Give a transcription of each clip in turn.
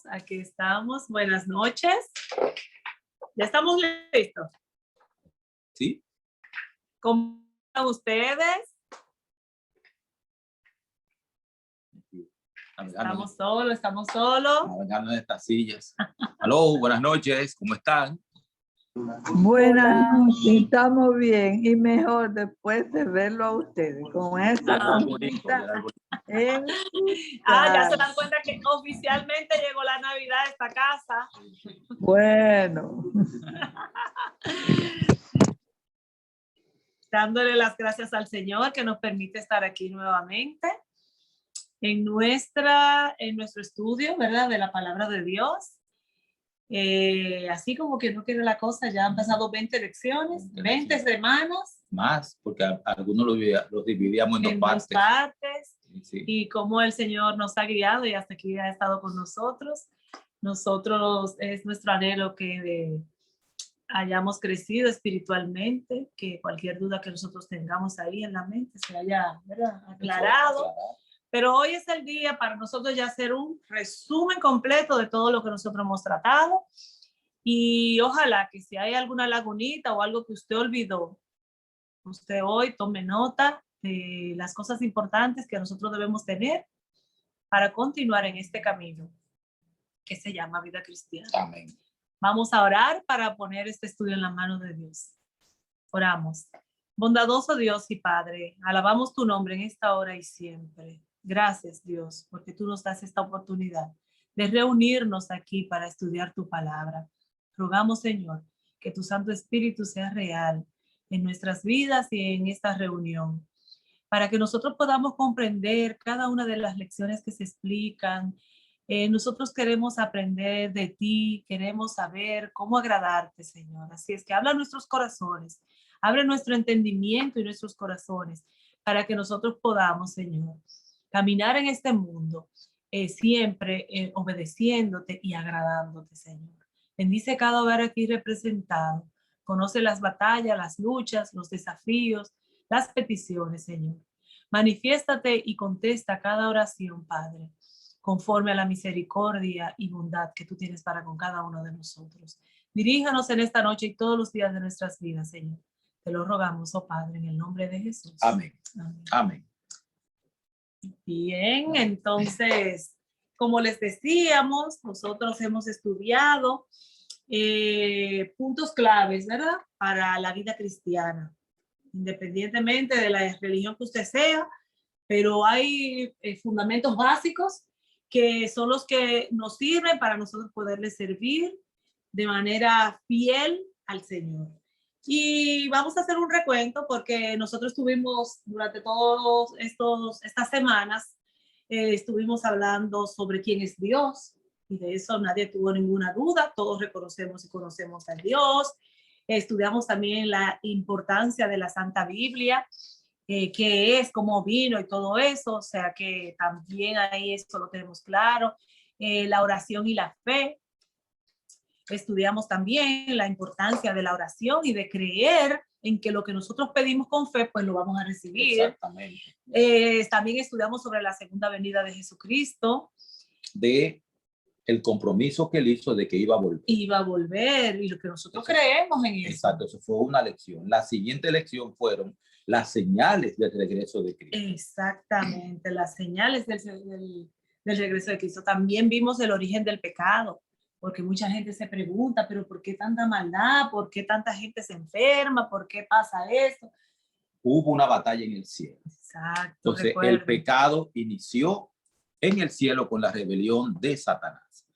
Aquí estamos. Buenas noches. ¿Ya estamos listos? Sí. ¿Cómo están ustedes? Estamos solos. Navegando en estas sillas. Aló, buenas noches, ¿cómo están? Buenas noches, estamos bien y mejor después de verlo a ustedes con esa sonrisa en su ya se cara. dan cuenta que oficialmente llegó la Navidad a esta casa. Bueno, Dándole las gracias al Señor que nos permite estar aquí nuevamente en nuestro estudio, ¿verdad? De la palabra de Dios. Así como que no quiere la cosa, ya han pasado 20 lecciones, 20 semanas. Más, porque algunos los dividíamos en dos partes. Sí. Y cómo el Señor nos ha guiado y hasta aquí ha estado con nosotros. Nosotros es nuestro anhelo que hayamos crecido espiritualmente, que cualquier duda que nosotros tengamos ahí en la mente se haya, ¿verdad?, aclarado. Pero hoy es el día para nosotros ya hacer un resumen completo de todo lo que nosotros hemos tratado. Y ojalá que si hay alguna lagunita o algo que usted olvidó, usted hoy tome nota de las cosas importantes que nosotros debemos tener para continuar en este camino que se llama vida cristiana. Amén. Vamos a orar para poner este estudio en la mano de Dios. Oramos. Bondadoso Dios y Padre, alabamos tu nombre en esta hora y siempre. Gracias, Dios, porque tú nos das esta oportunidad de reunirnos aquí para estudiar tu palabra. Rogamos, Señor, que tu Santo Espíritu sea real en nuestras vidas y en esta reunión, para que nosotros podamos comprender cada una de las lecciones que se explican. Nosotros queremos aprender de ti, queremos saber cómo agradarte, Señor. Así es que habla a nuestros corazones, abre nuestro entendimiento y nuestros corazones para que nosotros podamos, Señor, caminar en este mundo siempre obedeciéndote y agradándote, Señor. Bendice cada hogar aquí representado. Conoce las batallas, las luchas, los desafíos, las peticiones, Señor. Manifiéstate y contesta cada oración, Padre, conforme a la misericordia y bondad que tú tienes para con cada uno de nosotros. Diríjanos en esta noche y todos los días de nuestras vidas, Señor. Te lo rogamos, oh Padre, en el nombre de Jesús. Amén. Amén. Amén. Bien, entonces, como les decíamos, nosotros hemos estudiado puntos claves, ¿verdad?, para la vida cristiana, independientemente de la religión que usted sea, pero hay fundamentos básicos que son los que nos sirven para nosotros poderle servir de manera fiel al Señor. Y vamos a hacer un recuento porque nosotros estuvimos durante todas estas semanas, estuvimos hablando sobre quién es Dios, y de eso nadie tuvo ninguna duda, todos reconocemos y conocemos a Dios. Estudiamos también la importancia de la Santa Biblia, qué es, cómo vino y todo eso, o sea que también ahí esto lo tenemos claro. La oración y la fe. Estudiamos también la importancia de la oración y de creer en que lo que nosotros pedimos con fe, pues lo vamos a recibir. Exactamente. También estudiamos sobre la segunda venida de Jesucristo. De el compromiso que él hizo de que iba a volver. Iba a volver y lo que nosotros creemos en eso. Exacto, eso fue una lección. La siguiente lección fueron las señales del regreso de Cristo. Exactamente, las señales del regreso de Cristo. También vimos el origen del pecado, porque mucha gente se pregunta, pero ¿por qué tanta maldad? ¿Por qué tanta gente se enferma? ¿Por qué pasa esto? Hubo una batalla en el cielo. Exacto. Entonces, recuerden. el pecado inició en el cielo con la rebelión de Satanás.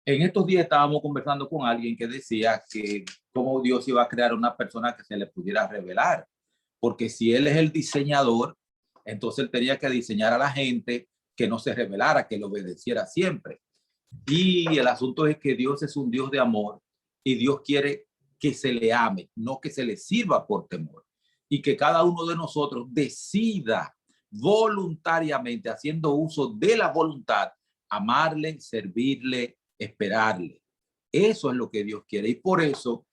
En estos días estábamos conversando con alguien que decía que cómo Dios iba a crear una persona que se le pudiera revelar, porque si él es el diseñador, entonces él tenía que diseñar a la gente que no se rebelara, que le obedeciera siempre. Y el asunto es que Dios es un Dios de amor y Dios quiere que se le ame, no que se le sirva por temor. Y que cada uno de nosotros decida voluntariamente, haciendo uso de la voluntad, amarle, servirle, esperarle. Eso es lo que Dios quiere. Y por eso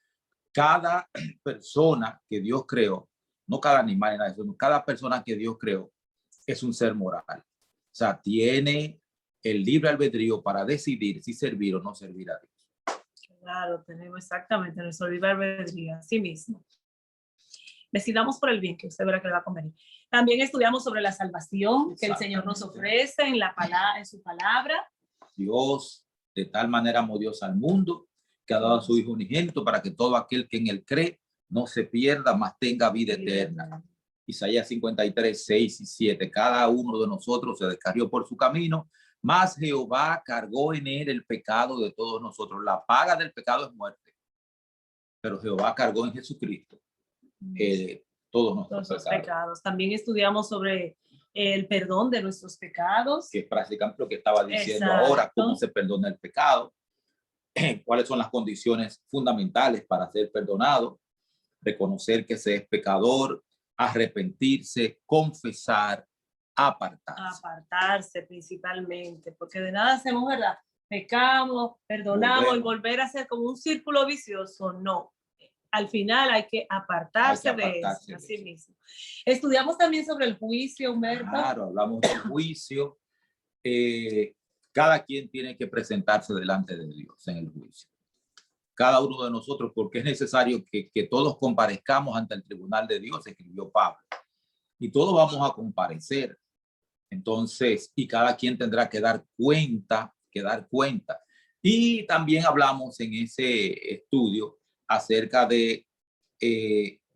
cada persona que Dios creó, no cada animal, sino cada persona que Dios creó es un ser moral. O sea, tiene el libre albedrío para decidir si servir o no servir a Dios. Claro, tenemos exactamente nuestro libre albedrío, así mismo. Decidamos por el bien, que usted verá que le va a convenir. También estudiamos sobre la salvación que el Señor nos ofrece en su palabra. Dios de tal manera amó Dios al mundo que ha dado a su Hijo unigénito para que todo aquel que en él cree no se pierda, mas tenga vida eterna. Isaías 53, 6 y 7. Cada uno de nosotros se descarrió por su camino, mas Jehová cargó en él el pecado de todos nosotros. La paga del pecado es muerte, pero Jehová cargó en Jesucristo todos nuestros pecados. También estudiamos sobre el perdón de nuestros pecados. Que es prácticamente lo que estaba diciendo ahora, cómo se perdona el pecado, cuáles son las condiciones fundamentales para ser perdonado, reconocer que se es pecador, arrepentirse, confesar, apartarse. Apartarse principalmente, porque de nada hacemos, ¿verdad? Pecamos, perdonamos y volver a ser como un círculo vicioso, no. Al final hay que apartarse, de eso, así mismo. Estudiamos también sobre el juicio, Humberto. Claro, hablamos del juicio. Cada quien tiene que presentarse delante de Dios en el juicio. Cada uno de nosotros, porque es necesario que todos comparezcamos ante el tribunal de Dios, escribió Pablo. Y todos vamos a comparecer. Entonces, y cada quien tendrá que dar cuenta, Y también hablamos en ese estudio acerca de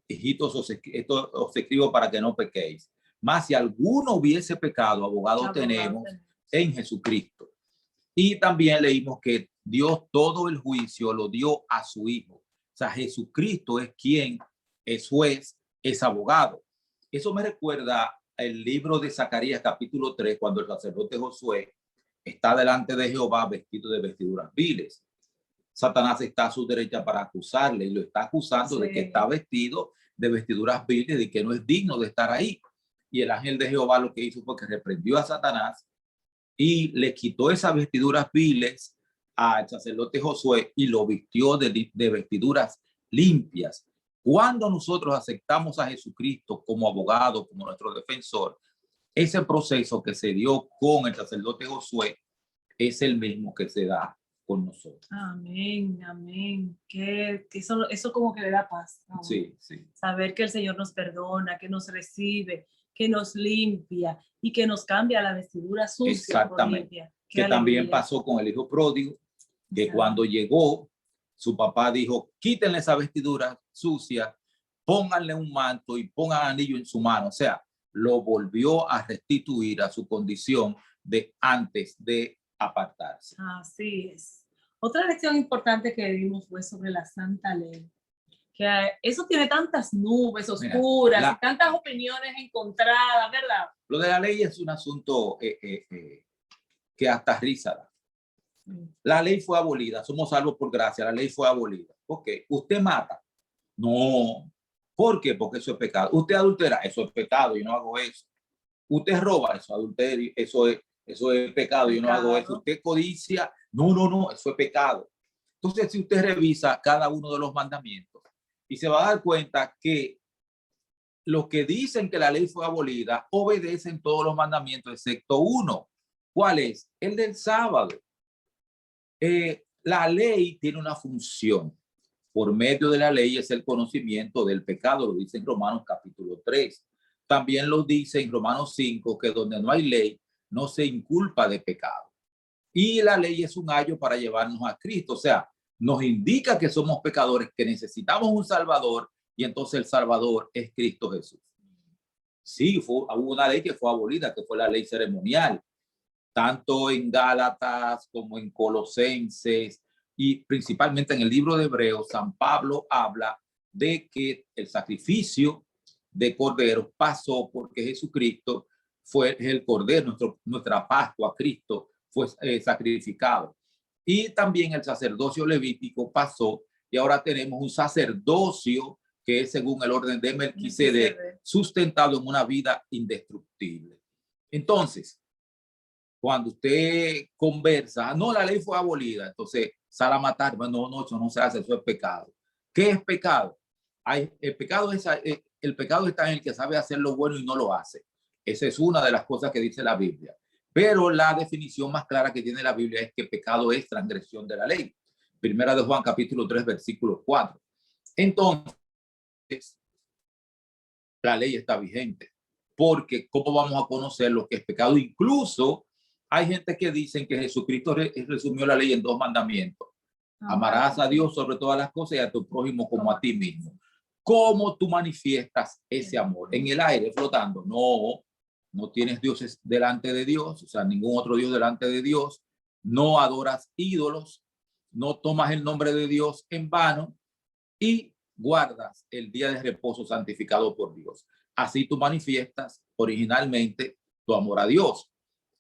hijitos, os escribo para que no pequéis. Mas si alguno hubiese pecado, abogado tenemos en Jesucristo. Y también leímos que Dios todo el juicio lo dio a su Hijo. O sea, Jesucristo es quien es juez, es abogado. Eso me recuerda el libro de Zacarías capítulo 3, cuando el sacerdote Josué está delante de Jehová vestido de vestiduras viles. Satanás está a su derecha para acusarle y lo está acusando de que está vestido de vestiduras viles y que no es digno de estar ahí. Y el ángel de Jehová lo que hizo fue que reprendió a Satanás y le quitó esas vestiduras viles al sacerdote Josué y lo vistió de vestiduras limpias. Cuando nosotros aceptamos a Jesucristo como abogado, como nuestro defensor, ese proceso que se dio con el sacerdote Josué es el mismo que se da con nosotros. Amén, amén. Que eso como que le da paz, ¿no? Sí, sí. Saber que el Señor nos perdona, que nos recibe, que nos limpia y que nos cambia la vestidura sucia. Exactamente. Limpia. Que también pasó con el hijo pródigo, que cuando llegó, su papá dijo, quítenle esa vestidura sucia, pónganle un manto y pongan anillo en su mano. O sea, lo volvió a restituir a su condición de antes de apartarse. Así es. Otra lección importante que vimos fue sobre la Santa Ley. Que eso tiene tantas nubes oscuras y tantas opiniones encontradas, ¿verdad? Lo de la ley es un asunto que hasta risa da. La ley fue abolida, somos salvos por gracia, la ley fue abolida. Ok, usted mata. No. ¿Por qué? Porque eso es pecado. Usted adultera, eso es pecado, yo no hago eso. Usted roba, eso es adulterio, eso es pecado, yo no hago eso. Usted codicia, no, eso es pecado. Entonces, si usted revisa cada uno de los mandamientos y se va a dar cuenta que los que dicen que la ley fue abolida obedecen todos los mandamientos excepto uno. ¿Cuál es? El del sábado. La ley tiene una función. Por medio de la ley es el conocimiento del pecado, lo dice en Romanos capítulo 3. También lo dice en Romanos 5, que donde no hay ley, no se inculpa de pecado. Y la ley es un ayo para llevarnos a Cristo. O sea, nos indica que somos pecadores, que necesitamos un Salvador, y entonces el Salvador es Cristo Jesús. Sí, hubo una ley que fue abolida, que fue la ley ceremonial, tanto en Gálatas como en Colosenses, y principalmente en el libro de Hebreos, San Pablo habla de que el sacrificio de cordero pasó porque Jesucristo fue el cordero, nuestra Pascua, Cristo fue sacrificado. Y también el sacerdocio levítico pasó y ahora tenemos un sacerdocio que es según el orden de Melquisedec, sustentado en una vida indestructible. Entonces, cuando usted conversa, no, la ley fue abolida, entonces sale a matar, no, eso no se hace, eso es pecado. ¿Qué es pecado? El pecado está en el que sabe hacer lo bueno y no lo hace. Esa es una de las cosas que dice la Biblia. Pero la definición más clara que tiene la Biblia es que pecado es transgresión de la ley. Primera de Juan, capítulo 3, versículo 4. Entonces, la ley está vigente. Porque ¿cómo vamos a conocer lo que es pecado? Incluso hay gente que dicen que Jesucristo resumió la ley en 2 mandamientos. Amarás a Dios sobre todas las cosas y a tu prójimo como a ti mismo. ¿Cómo tú manifiestas ese amor? ¿En el aire flotando? No, no tienes dioses delante de Dios, o sea, ningún otro Dios delante de Dios. No adoras ídolos, no tomas el nombre de Dios en vano y guardas el día de reposo santificado por Dios. Así tú manifiestas originalmente tu amor a Dios.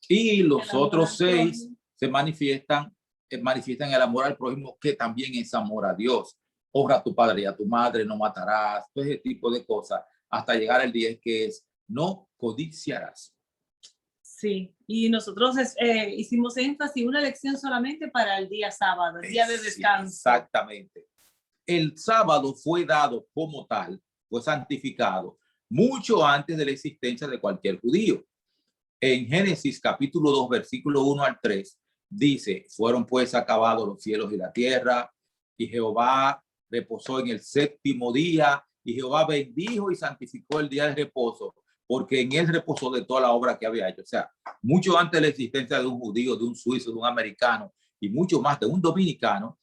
Y los otros 6 se manifiestan el amor al prójimo, que también es amor a Dios. Honra a tu padre y a tu madre, no matarás, todo ese tipo de cosas, hasta llegar al 10, que es no codiciarás. Sí, y nosotros hicimos énfasis, una lección solamente para el día sábado, el día de descanso. Exactamente. El sábado fue dado como tal, fue santificado mucho antes de la existencia de cualquier judío. En Génesis capítulo 2, versículo 1 al 3, dice, fueron pues acabados los cielos y la tierra, y Jehová reposó en el 7º día, y Jehová bendijo y santificó el día de reposo, porque en él reposó de toda la obra que había hecho. O sea, mucho antes de la existencia de un judío, de un suizo, de un americano, y mucho más de un dominicano,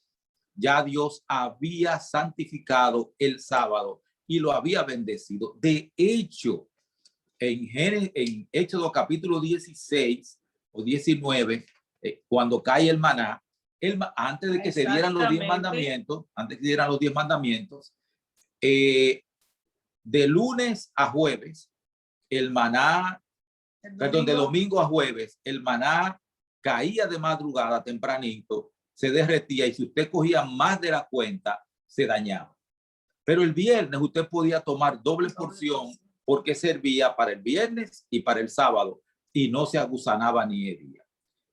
ya Dios había santificado el sábado y lo había bendecido. De hecho, en Éxodo capítulo 16 o 19, cuando cae el maná, antes de que se dieran los 10 mandamientos, de lunes a jueves, el maná, perdón, de domingo a jueves, el maná caía de madrugada tempranito, se derretía, y si usted cogía más de la cuenta, se dañaba. Pero el viernes usted podía tomar doble porción, porque servía para el viernes y para el sábado, y no se agusanaba ni hería.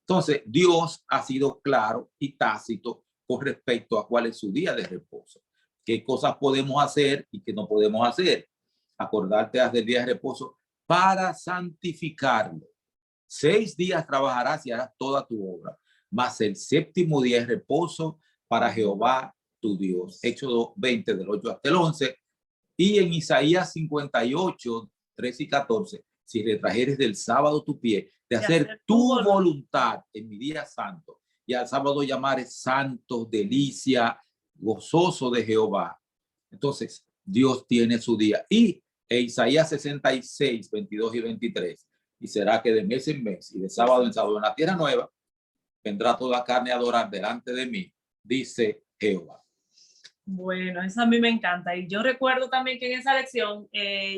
Entonces, Dios ha sido claro y tácito con respecto a cuál es su día de reposo. ¿Qué cosas podemos hacer y qué no podemos hacer? Acordarte del día de reposo para santificarlo. 6 días trabajarás y harás toda tu obra, mas el 7º día es reposo para Jehová tu Dios. Éxodo 20, del 8 hasta el 11. Y en Isaías 58, 13 y 14, si retrajeres del sábado tu pie, de hacer tu voluntad en mi día santo, y al sábado llamares santo, delicia, gozoso de Jehová. Entonces, Dios tiene su día. Y en Isaías 66, 22 y 23, y será que de mes en mes y de sábado en sábado en la tierra nueva, vendrá toda carne a adorar delante de mí, dice Jehová. Bueno, eso a mí me encanta. Y yo recuerdo también que en esa lección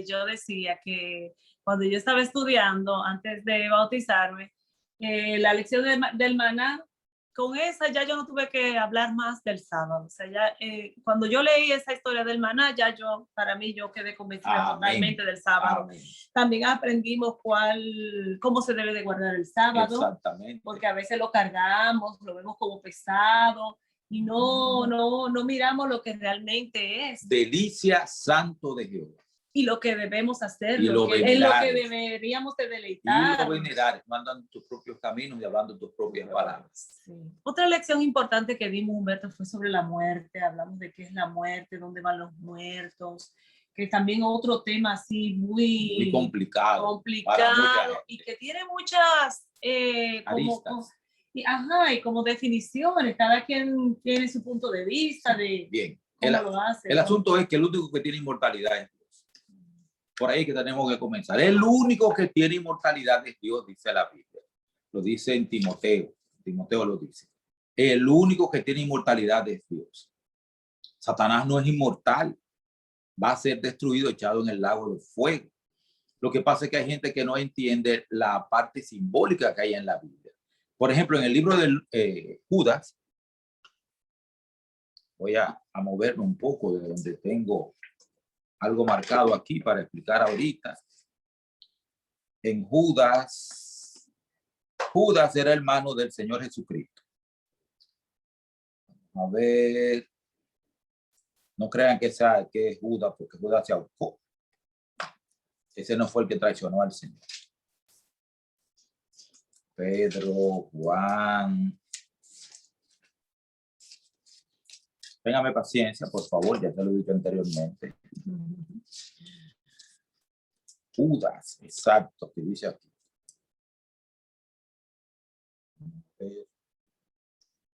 yo decía que cuando yo estaba estudiando, antes de bautizarme, la lección del maná, con esa ya yo no tuve que hablar más del sábado. O sea, ya cuando yo leí esa historia del maná, ya para mí yo quedé convencida totalmente del sábado. Amén. También aprendimos cómo se debe de guardar el sábado. Exactamente. Porque a veces lo cargamos, lo vemos como pesado, y no miramos lo que realmente es. Delicia santo de Jehová. Y lo que debemos hacer, en lo que deberíamos de deleitar. Y lo venerar, mandando tus propios caminos y hablando tus propias palabras. Sí. Otra lección importante que dimos, Humberto, fue sobre la muerte. Hablamos de qué es la muerte, dónde van los muertos, que también otro tema así muy complicado y que tiene muchas y como definiciones, cada quien tiene su punto de vista de bien. Cómo lo hace, el asunto es que el único que tiene inmortalidad es Dios. Por ahí que tenemos que comenzar. El único que tiene inmortalidad es Dios, dice la Biblia. Lo dice en Timoteo. Timoteo lo dice. El único que tiene inmortalidad es Dios. Satanás no es inmortal. Va a ser destruido, echado en el lago de fuego. Lo que pasa es que hay gente que no entiende la parte simbólica que hay en la Biblia. Por ejemplo, en el libro de Judas, voy a moverme un poco de donde tengo algo marcado aquí para explicar ahorita. En Judas era hermano del Señor Jesucristo. A ver, no crean que es Judas, porque Judas se ahorcó. Ese no fue el que traicionó al Señor. Pedro, Juan. Téngame paciencia, por favor, ya te lo he dicho anteriormente. Judas, exacto, que dice aquí.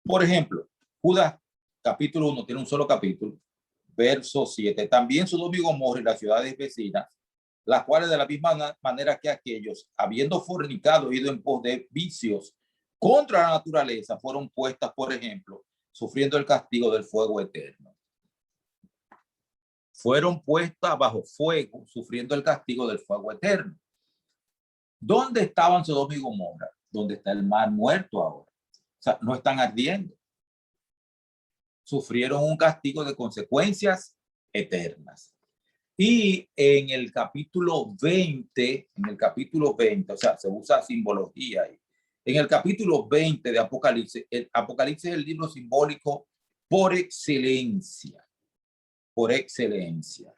Por ejemplo, Judas, capítulo 1, tiene un solo capítulo, verso 7. También Sodoma y Gomorra y las ciudades vecinas, las cuales de la misma manera que aquellos, habiendo fornicado, ido en pos de vicios contra la naturaleza, fueron puestas, por ejemplo, sufriendo el castigo del fuego eterno. Fueron puestas bajo fuego, sufriendo el castigo del fuego eterno. ¿Dónde estaban Sodoma y Gomorra? ¿Dónde está el mar muerto ahora? O sea, no están ardiendo. Sufrieron un castigo de consecuencias eternas. Y en el capítulo 20, o sea, se usa simbología ahí. En el capítulo 20 de Apocalipsis, el Apocalipsis es el libro simbólico por excelencia. Por excelencia.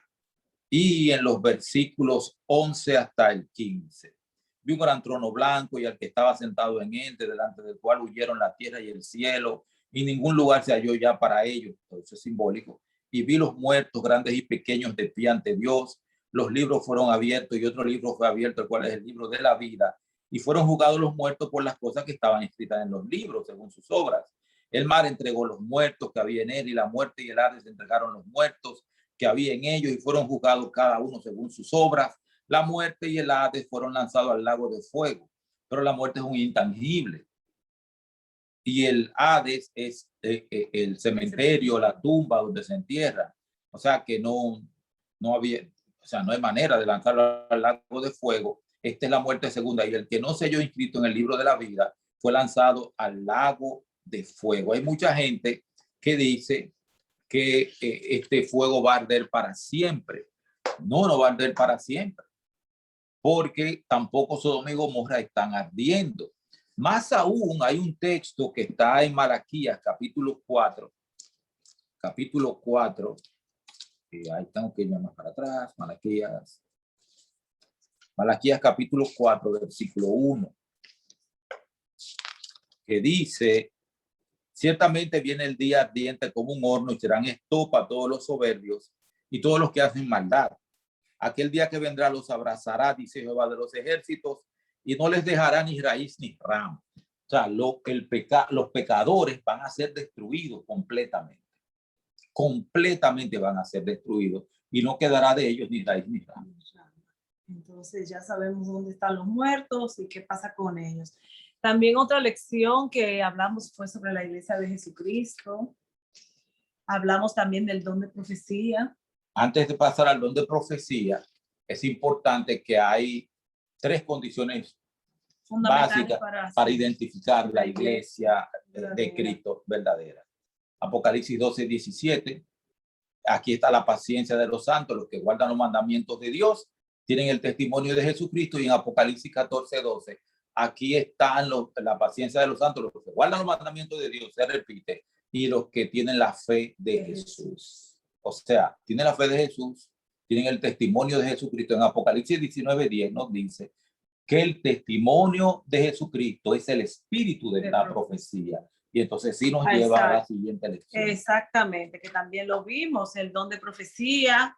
Y en los versículos 11 hasta el 15. Vi un gran trono blanco y al que estaba sentado en él, delante del cual huyeron la tierra y el cielo, y ningún lugar se halló ya para ellos. Eso es simbólico. Y vi los muertos, grandes y pequeños, de pie ante Dios. Los libros fueron abiertos y otro libro fue abierto, el cual es el libro de la vida. Y fueron juzgados los muertos por las cosas que estaban escritas en los libros, según sus obras. El mar entregó los muertos que había en él, y la muerte y el Hades entregaron los muertos que había en ellos, y fueron juzgados cada uno según sus obras. La muerte y el Hades fueron lanzados al lago de fuego, pero la muerte es un intangible. Y el Hades es el cementerio, la tumba donde se entierra. O sea que no había, o sea, no hay manera de lanzarlo al lago de fuego. Esta es la muerte segunda. Y el que no se halló inscrito en el libro de la vida fue lanzado al lago de fuego. Hay mucha gente que dice que este fuego va a arder para siempre. No va a arder para siempre, porque tampoco Sodoma y Gomorra están ardiendo. Más aún, hay un texto que está en Malaquías, capítulo 4. Capítulo 4. Ahí tengo que irme más para atrás. Malaquías capítulo 4, versículo 1. Que dice: ciertamente viene el día ardiente como un horno, y serán estopa todos los soberbios y todos los que hacen maldad. Aquel día que vendrá los abrazará, dice Jehová de los ejércitos, y no les dejará ni raíz ni rama. O sea, los pecadores van a ser destruidos completamente. Completamente van a ser destruidos, y no quedará de ellos ni raíz ni rama. Entonces ya sabemos dónde están los muertos y qué pasa con ellos. También otra lección que hablamos fue sobre la iglesia de Jesucristo. Hablamos también del don de profecía. Antes de pasar al don de profecía, es importante que hay 3 condiciones básicas para identificar la iglesia de Cristo verdadera. Apocalipsis 12, 17. Aquí está la paciencia de los santos, los que guardan los mandamientos de Dios, tienen el testimonio de Jesucristo. Y en Apocalipsis 14, 12, aquí están la paciencia de los santos, los que guardan los mandamientos de Dios, se repite, y los que tienen la fe de Jesús. O sea, tienen la fe de Jesús, tienen el testimonio de Jesucristo. En Apocalipsis 19, 10 nos dice que el testimonio de Jesucristo es el espíritu de la profecía. Y entonces sí nos lleva a la siguiente lección. Exactamente, que también lo vimos, el don de profecía.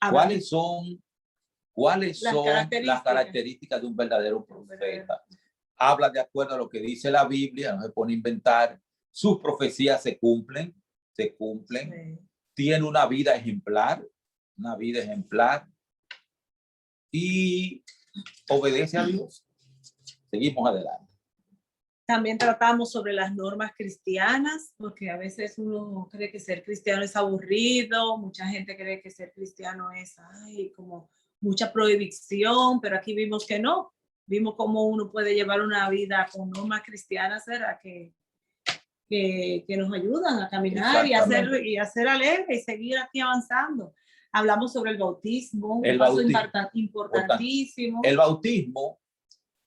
¿Cuáles son las características de un verdadero profeta? Habla de acuerdo a lo que dice la Biblia, no se pone a inventar. Sus profecías se cumplen. Sí. Tiene una vida ejemplar, y obedece a Dios. Seguimos adelante. También tratamos sobre las normas cristianas, porque a veces uno cree que ser cristiano es aburrido, mucha gente cree que ser cristiano es como mucha prohibición, pero aquí vimos que no. Vimos cómo uno puede llevar una vida con normas cristianas, ¿verdad? Que nos ayudan a caminar y a ser alegre y seguir aquí avanzando. Hablamos sobre el bautismo, un paso importantísimo. El bautismo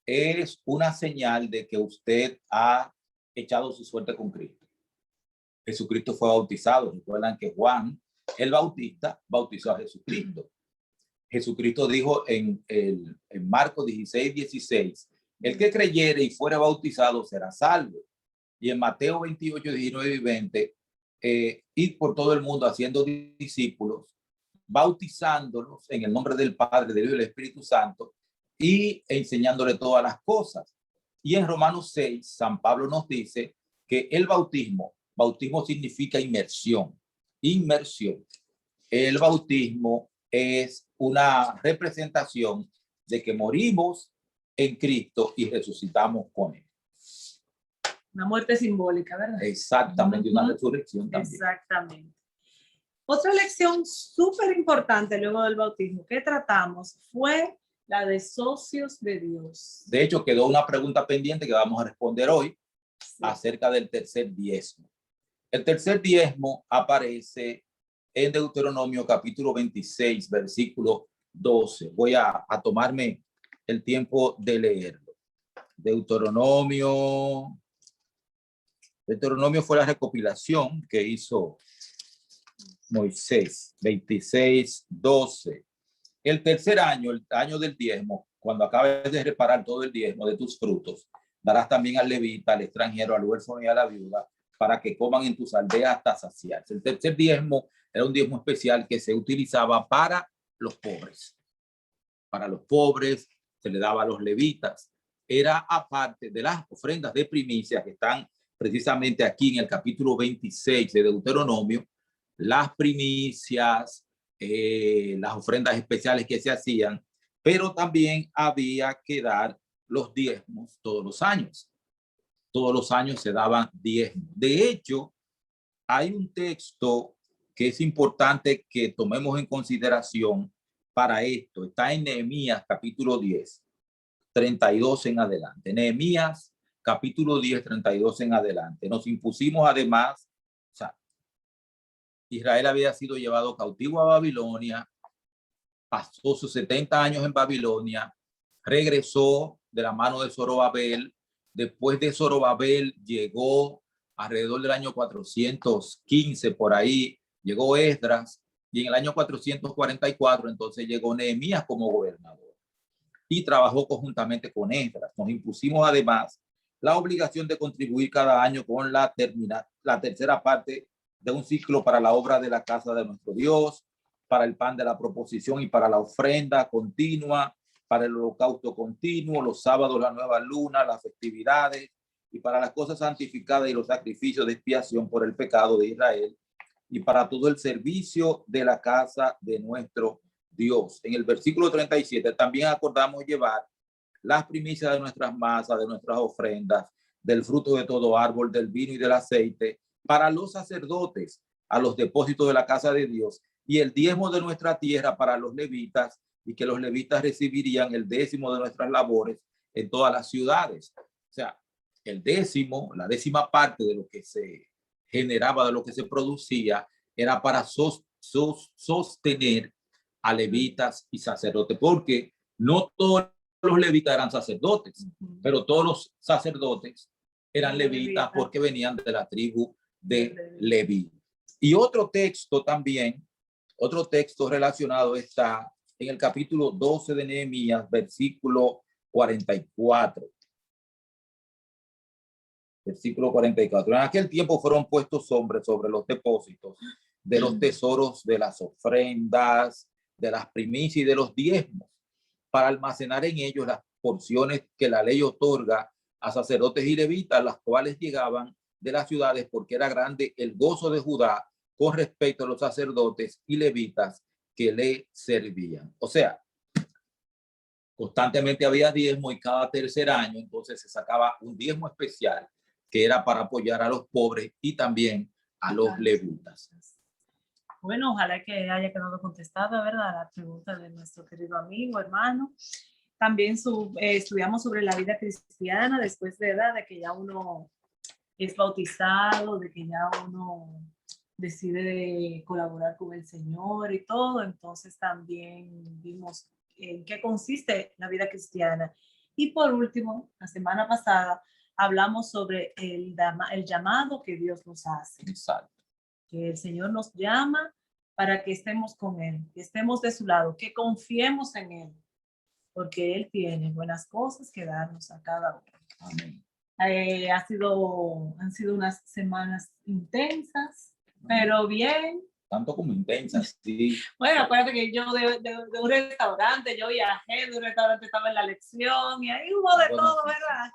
es una señal de que usted ha echado su suerte con Cristo. Jesucristo fue bautizado. Recuerdan que Juan, el Bautista, bautizó a Jesucristo. Jesucristo dijo en Marcos 16, 16, el que creyere y fuere bautizado será salvo. Y en Mateo 28, 19 y 20, ir por todo el mundo haciendo discípulos, bautizándolos en el nombre del Padre, del Hijo y del Espíritu Santo, y enseñándole todas las cosas. Y en Romanos 6, San Pablo nos dice que el bautismo significa inmersión. Inmersión. El bautismo es una representación de que morimos en Cristo y resucitamos con él. Una muerte simbólica, ¿verdad? Exactamente, una resurrección también. Exactamente. Otra lección súper importante luego del bautismo que tratamos fue la de socios de Dios. De hecho, quedó una pregunta pendiente que vamos a responder hoy, Sí. acerca del tercer diezmo. El tercer diezmo aparece en Deuteronomio capítulo 26, versículo 12. Voy a tomarme el tiempo de leerlo. Deuteronomio fue la recopilación que hizo Moisés, 26, 12. El tercer año, el año del diezmo, cuando acabes de reparar todo el diezmo de tus frutos, darás también al levita, al extranjero, al huérfano y a la viuda, para que coman en tus aldeas hasta saciarse. El tercer diezmo era un diezmo especial que se utilizaba para los pobres. Para los pobres se le daba a los levitas. Era aparte de las ofrendas de primicia que están precisamente aquí en el capítulo 26 de Deuteronomio, las primicias, las ofrendas especiales que se hacían, pero también había que dar los diezmos todos los años. Todos los años se daban diezmos. De hecho, hay un texto que es importante que tomemos en consideración para esto. Está en Nehemías capítulo 10, 32 en adelante. Nehemías capítulo 10, 32 en adelante. Nos impusimos además, o sea, Israel había sido llevado cautivo a Babilonia, pasó sus 70 años en Babilonia, regresó de la mano de Zorobabel. Después de Zorobabel llegó alrededor del año 415, por ahí llegó Esdras, y en el año 444 entonces llegó Nehemías como gobernador y trabajó conjuntamente con Esdras. Nos impusimos además la obligación de contribuir cada año con la tercera parte de un ciclo para la obra de la casa de nuestro Dios, para el pan de la proposición y para la ofrenda continua, para el holocausto continuo, los sábados, la nueva luna, las festividades y para las cosas santificadas y los sacrificios de expiación por el pecado de Israel y para todo el servicio de la casa de nuestro Dios. En el versículo 37 también acordamos llevar las primicias de nuestras masas, de nuestras ofrendas, del fruto de todo árbol, del vino y del aceite, para los sacerdotes, a los depósitos de la casa de Dios, y el diezmo de nuestra tierra para los levitas, y que los levitas recibirían el décimo de nuestras labores en todas las ciudades. O sea, el décimo, la décima parte de lo que se generaba, de lo que se producía, era para sostener a levitas y sacerdotes, porque no todos los levitas eran sacerdotes, pero todos los sacerdotes eran levitas porque venían de la tribu de Leví. Y otro texto también, otro texto relacionado está en el capítulo 12 de Nehemías, versículo 44. Versículo 44. En aquel tiempo fueron puestos hombres sobre los depósitos de los tesoros, de las ofrendas, de las primicias y de los diezmos, para almacenar en ellos las porciones que la ley otorga a sacerdotes y levitas, las cuales llegaban de las ciudades, porque era grande el gozo de Judá con respecto a los sacerdotes y levitas que le servían. O sea, constantemente había diezmo y cada tercer año entonces se sacaba un diezmo especial que era para apoyar a los pobres y también a los levitas. Bueno, ojalá que haya quedado contestada, ¿verdad?, la pregunta de nuestro querido amigo, hermano. También estudiamos sobre la vida cristiana después de edad, de que ya uno es bautizado, de que ya uno decide colaborar con el Señor y todo. Entonces también vimos en qué consiste la vida cristiana. Y por último, la semana pasada hablamos sobre el llamado que Dios nos hace. Exacto. Que el Señor nos llama para que estemos con Él, que estemos de su lado, que confiemos en Él. porque Él tiene buenas cosas que darnos a cada uno. Amén. Han sido unas semanas intensas, pero bien. Tanto como intensas, sí. Bueno, acuérdate que yo de un restaurante, yo viajé de un restaurante, estaba en la lección y ahí hubo de Bueno, todo, sí. ¿verdad?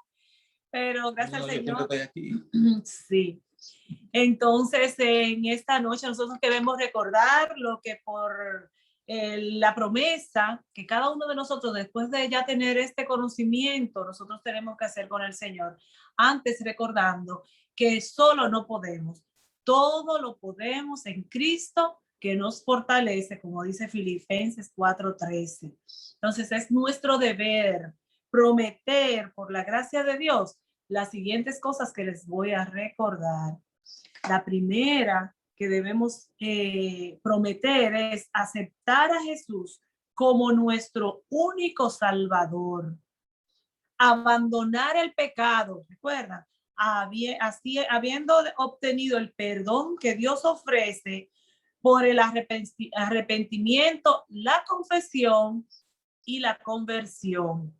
Pero gracias al Yo siempre Señor. estoy aquí. Sí. Entonces, en esta noche nosotros queremos recordar lo que por la promesa que cada uno de nosotros, después de ya tener este conocimiento, nosotros tenemos que hacer con el Señor. Antes recordando que solo no podemos. Todo lo podemos en Cristo que nos fortalece, como dice Filipenses 4:13. Entonces, es nuestro deber prometer por la gracia de Dios las siguientes cosas que les voy a recordar. La primera que debemos prometer es aceptar a Jesús como nuestro único Salvador. Abandonar el pecado, recuerda, así, habiendo obtenido el perdón que Dios ofrece por el arrepentimiento, la confesión y la conversión.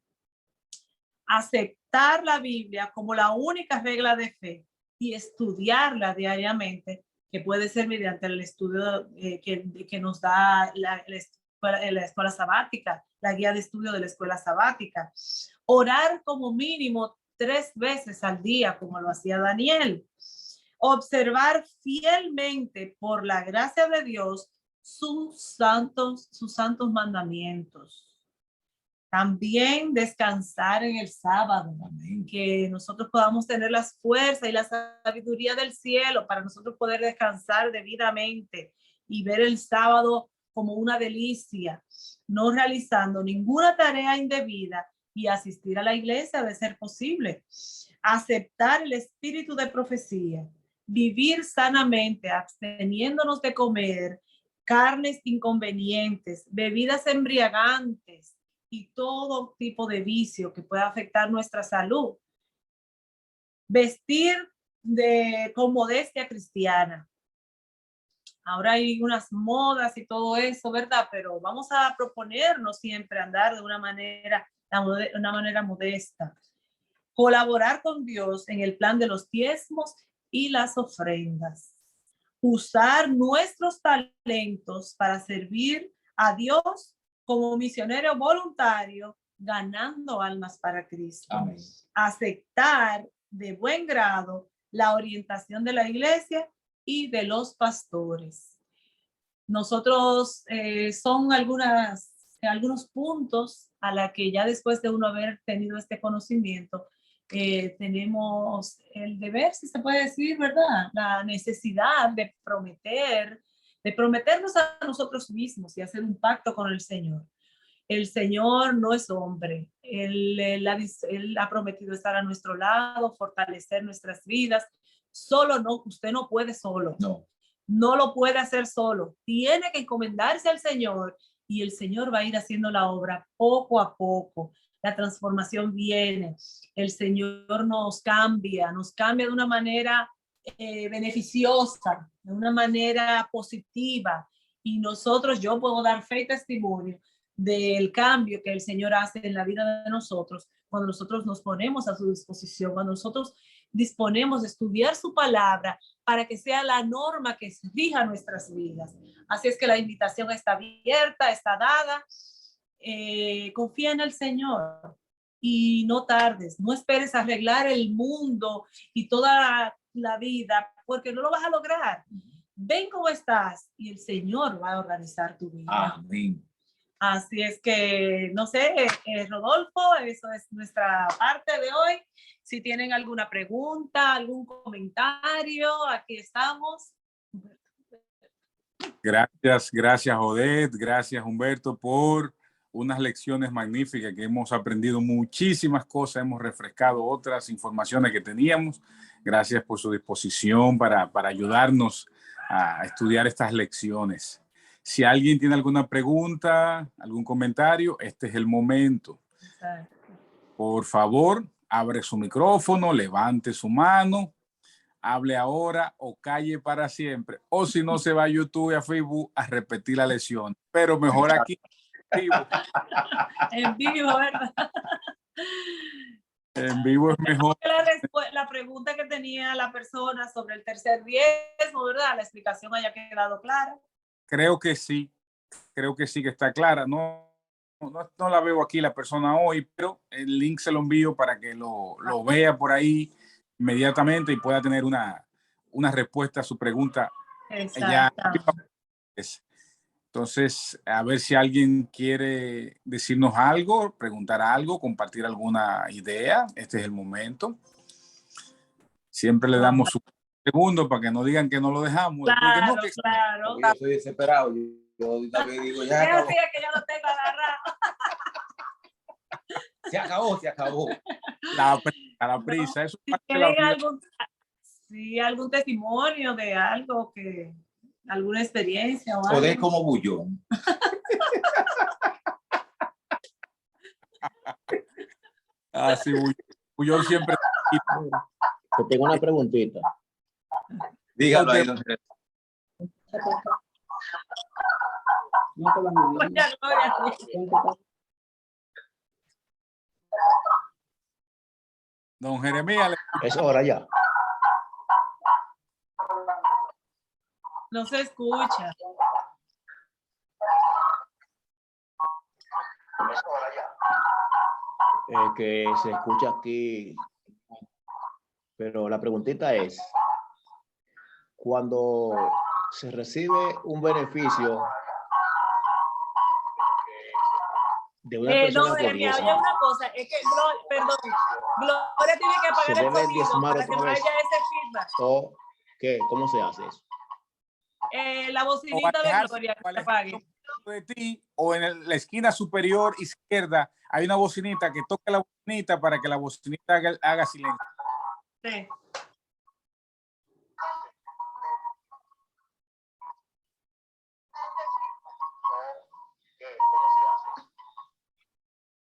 Aceptar la Biblia como la única regla de fe y estudiarla diariamente, que puede ser mediante el estudio que nos da la escuela sabática, la guía de estudio de la escuela sabática. Orar como mínimo 3 veces al día, como lo hacía Daniel. Observar fielmente, por la gracia de Dios, sus santos mandamientos. También descansar en el sábado. Amén. Que nosotros podamos tener las fuerzas y la sabiduría del cielo para nosotros poder descansar debidamente y ver el sábado como una delicia, no realizando ninguna tarea indebida y asistir a la iglesia de ser posible. Aceptar el espíritu de profecía, vivir sanamente, absteniéndonos de comer carnes inconvenientes, bebidas embriagantes y todo tipo de vicio que pueda afectar nuestra salud. Vestir con modestia cristiana. Ahora hay unas modas y todo eso, ¿verdad? Pero vamos a proponernos siempre andar de una manera modesta. Colaborar con Dios en el plan de los diezmos y las ofrendas. Usar nuestros talentos para servir a Dios como misionero voluntario, ganando almas para Cristo. Amén. Aceptar de buen grado la orientación de la iglesia y de los pastores. Nosotros son algunos puntos a la que ya después de uno haber tenido este conocimiento, tenemos el deber, si se puede decir, ¿verdad? La necesidad de prometernos a nosotros mismos y hacer un pacto con el Señor. El Señor no es hombre. Él ha prometido estar a nuestro lado, fortalecer nuestras vidas. Usted no puede solo. No lo puede hacer solo. Tiene que encomendarse al Señor y el Señor va a ir haciendo la obra poco a poco. La transformación viene. El Señor nos cambia de una manera beneficiosa, de una manera positiva. Y yo puedo dar fe y testimonio del cambio que el Señor hace en la vida de nosotros cuando nosotros nos ponemos a su disposición, cuando nosotros disponemos de estudiar su palabra para que sea la norma que rija nuestras vidas. Así es que la invitación está abierta, está dada. Confía en el Señor y no tardes, no esperes arreglar el mundo y toda la vida, porque no lo vas a lograr. Ven cómo estás y el Señor va a organizar tu vida. Amén. Así es que, no sé, Rodolfo, eso es nuestra parte de hoy. Si tienen alguna pregunta, algún comentario, aquí estamos. Gracias Odette, gracias Humberto por unas lecciones magníficas que hemos aprendido muchísimas cosas, hemos refrescado otras informaciones que teníamos. Gracias por su disposición para ayudarnos a estudiar estas lecciones. Si alguien tiene alguna pregunta, algún comentario, este es el momento. Por favor, abre su micrófono, levante su mano, hable ahora o calle para siempre. O si no, se va a YouTube y a Facebook a repetir la lección. Pero mejor aquí vivo. En vivo, ¿verdad? En vivo es mejor. La pregunta que tenía la persona sobre el tercer diezmo, ¿verdad? La explicación haya quedado clara. Creo que sí que está clara. No la veo aquí la persona hoy, pero el link se lo envío para que lo vea por ahí inmediatamente y pueda tener una respuesta a su pregunta. Ya. Entonces, a ver si alguien quiere decirnos algo, preguntar algo, compartir alguna idea. Este es el momento. Siempre le damos un segundo para que no digan que no lo dejamos. Claro, no, claro. Yo soy desesperado. Yo digo, ya Yo acabó. sí que yo lo tengo agarrado. Se acabó. La prisa. Eso si tienen algún testimonio de algo que alguna experiencia o algo. Joder como bullón. Sí, bullón siempre. Yo tengo una preguntita. Dígalo ahí, don Don Jeremías. Es hora ya. No se escucha. Que se escucha aquí. Pero la preguntita es, cuando se recibe un beneficio de una persona que oye, una cosa, es que, perdón, Gloria tiene que apagar el sonido para que no haya ese feedback. ¿O qué? ¿Cómo se hace eso? La bocinita de Gloria que se apague. De ti, o en la esquina superior izquierda hay una bocinita que toca la bocinita para que la bocinita haga silencio. Sí.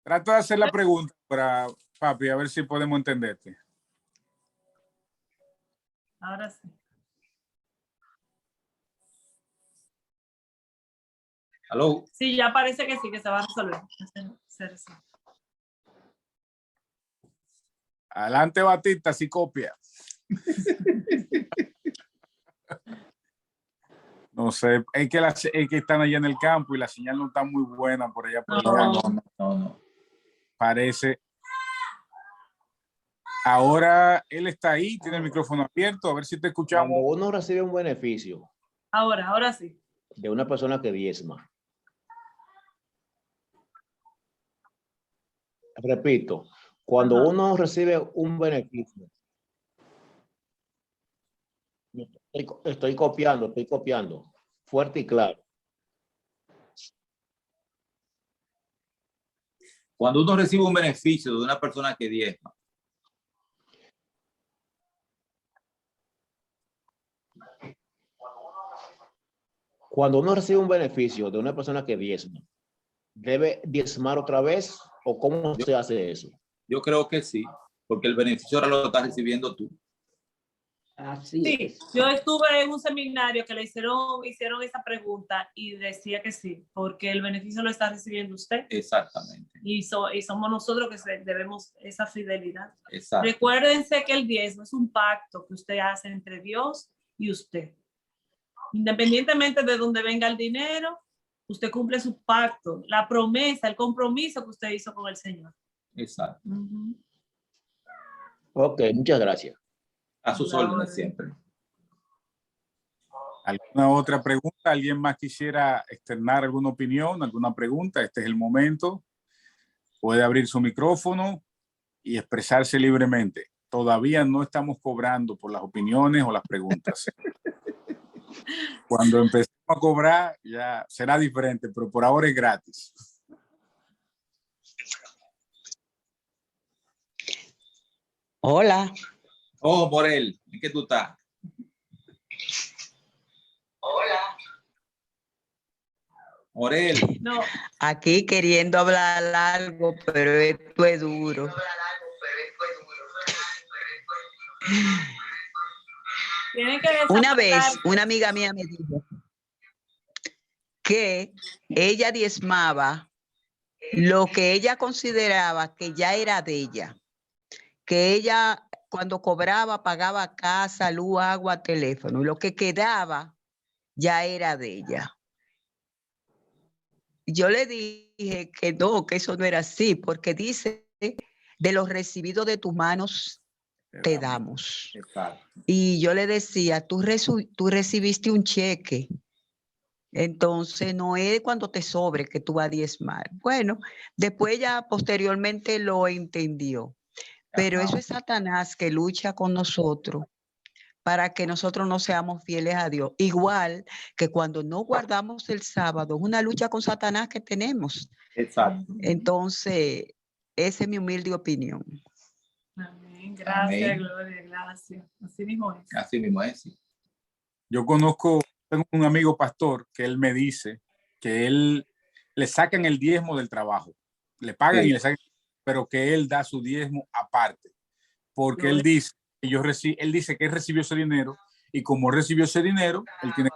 Trata de hacer la pregunta para papi, a ver si podemos entenderte. Ahora sí. ¿Aló? Sí, ya parece que sí, que se va a resolver. Adelante, Batista, si copia. No sé, es que están allá en el campo y la señal no está muy buena por allá. No. Parece. Ahora él está ahí, tiene el micrófono abierto, a ver si te escuchamos. Cuando uno recibe un beneficio. Ahora sí. De una persona que diezma. Repito, cuando uno recibe un beneficio. Estoy copiando fuerte y claro. Cuando uno recibe un beneficio de una persona que diezma. Cuando uno recibe un beneficio de una persona que diezma, ¿debe diezmar otra vez o cómo se hace eso? Yo creo que sí, porque el beneficio ahora lo estás recibiendo tú. Así es. Yo estuve en un seminario que le hicieron esa pregunta y decía que sí, porque el beneficio lo está recibiendo usted. Exactamente. Y somos nosotros que debemos esa fidelidad. Exacto. Recuérdense que el diezmo es un pacto que usted hace entre Dios y usted. Independientemente de dónde venga el dinero, usted cumple su pacto, la promesa, el compromiso que usted hizo con el Señor. Exacto. Ok, muchas gracias. A sus órdenes siempre. ¿Alguna otra pregunta? ¿Alguien más quisiera externar alguna opinión, alguna pregunta? Este es el momento. Puede abrir su micrófono y expresarse libremente. Todavía no estamos cobrando por las opiniones o las preguntas. Cuando empecemos a cobrar ya será diferente, pero por ahora es gratis. Hola. Oh, Morel, ¿en qué tú estás? Hola. Morel. No. Aquí queriendo hablar algo, pero esto es duro. Una vez, una amiga mía me dijo que ella diezmaba lo que ella consideraba que ya era de ella, que ella cuando cobraba pagaba casa, luz, agua, teléfono, y lo que quedaba ya era de ella. Yo le dije que no, que eso no era así, porque dice, de los recibidos de tus manos te damos. Exacto. Y yo le decía, tú recibiste un cheque, entonces no es cuando te sobre que tú vas a diezmar. Bueno, después ya posteriormente lo entendió. Pero eso es Satanás que lucha con nosotros para que nosotros no seamos fieles a Dios. Igual que cuando no guardamos el sábado, es una lucha con Satanás que tenemos. Exacto. Entonces, esa es mi humilde opinión. Amén. Gracias, Amén. Gloria, gracias. Así mismo es. Así mismo es. Sí. Yo tengo un amigo pastor que él me dice que él le sacan el diezmo del trabajo, le pagan Sí. y le sacan, pero que él da su diezmo aparte, porque él Gloria. dice que él dice que él recibió ese dinero y como recibió ese dinero, él tiene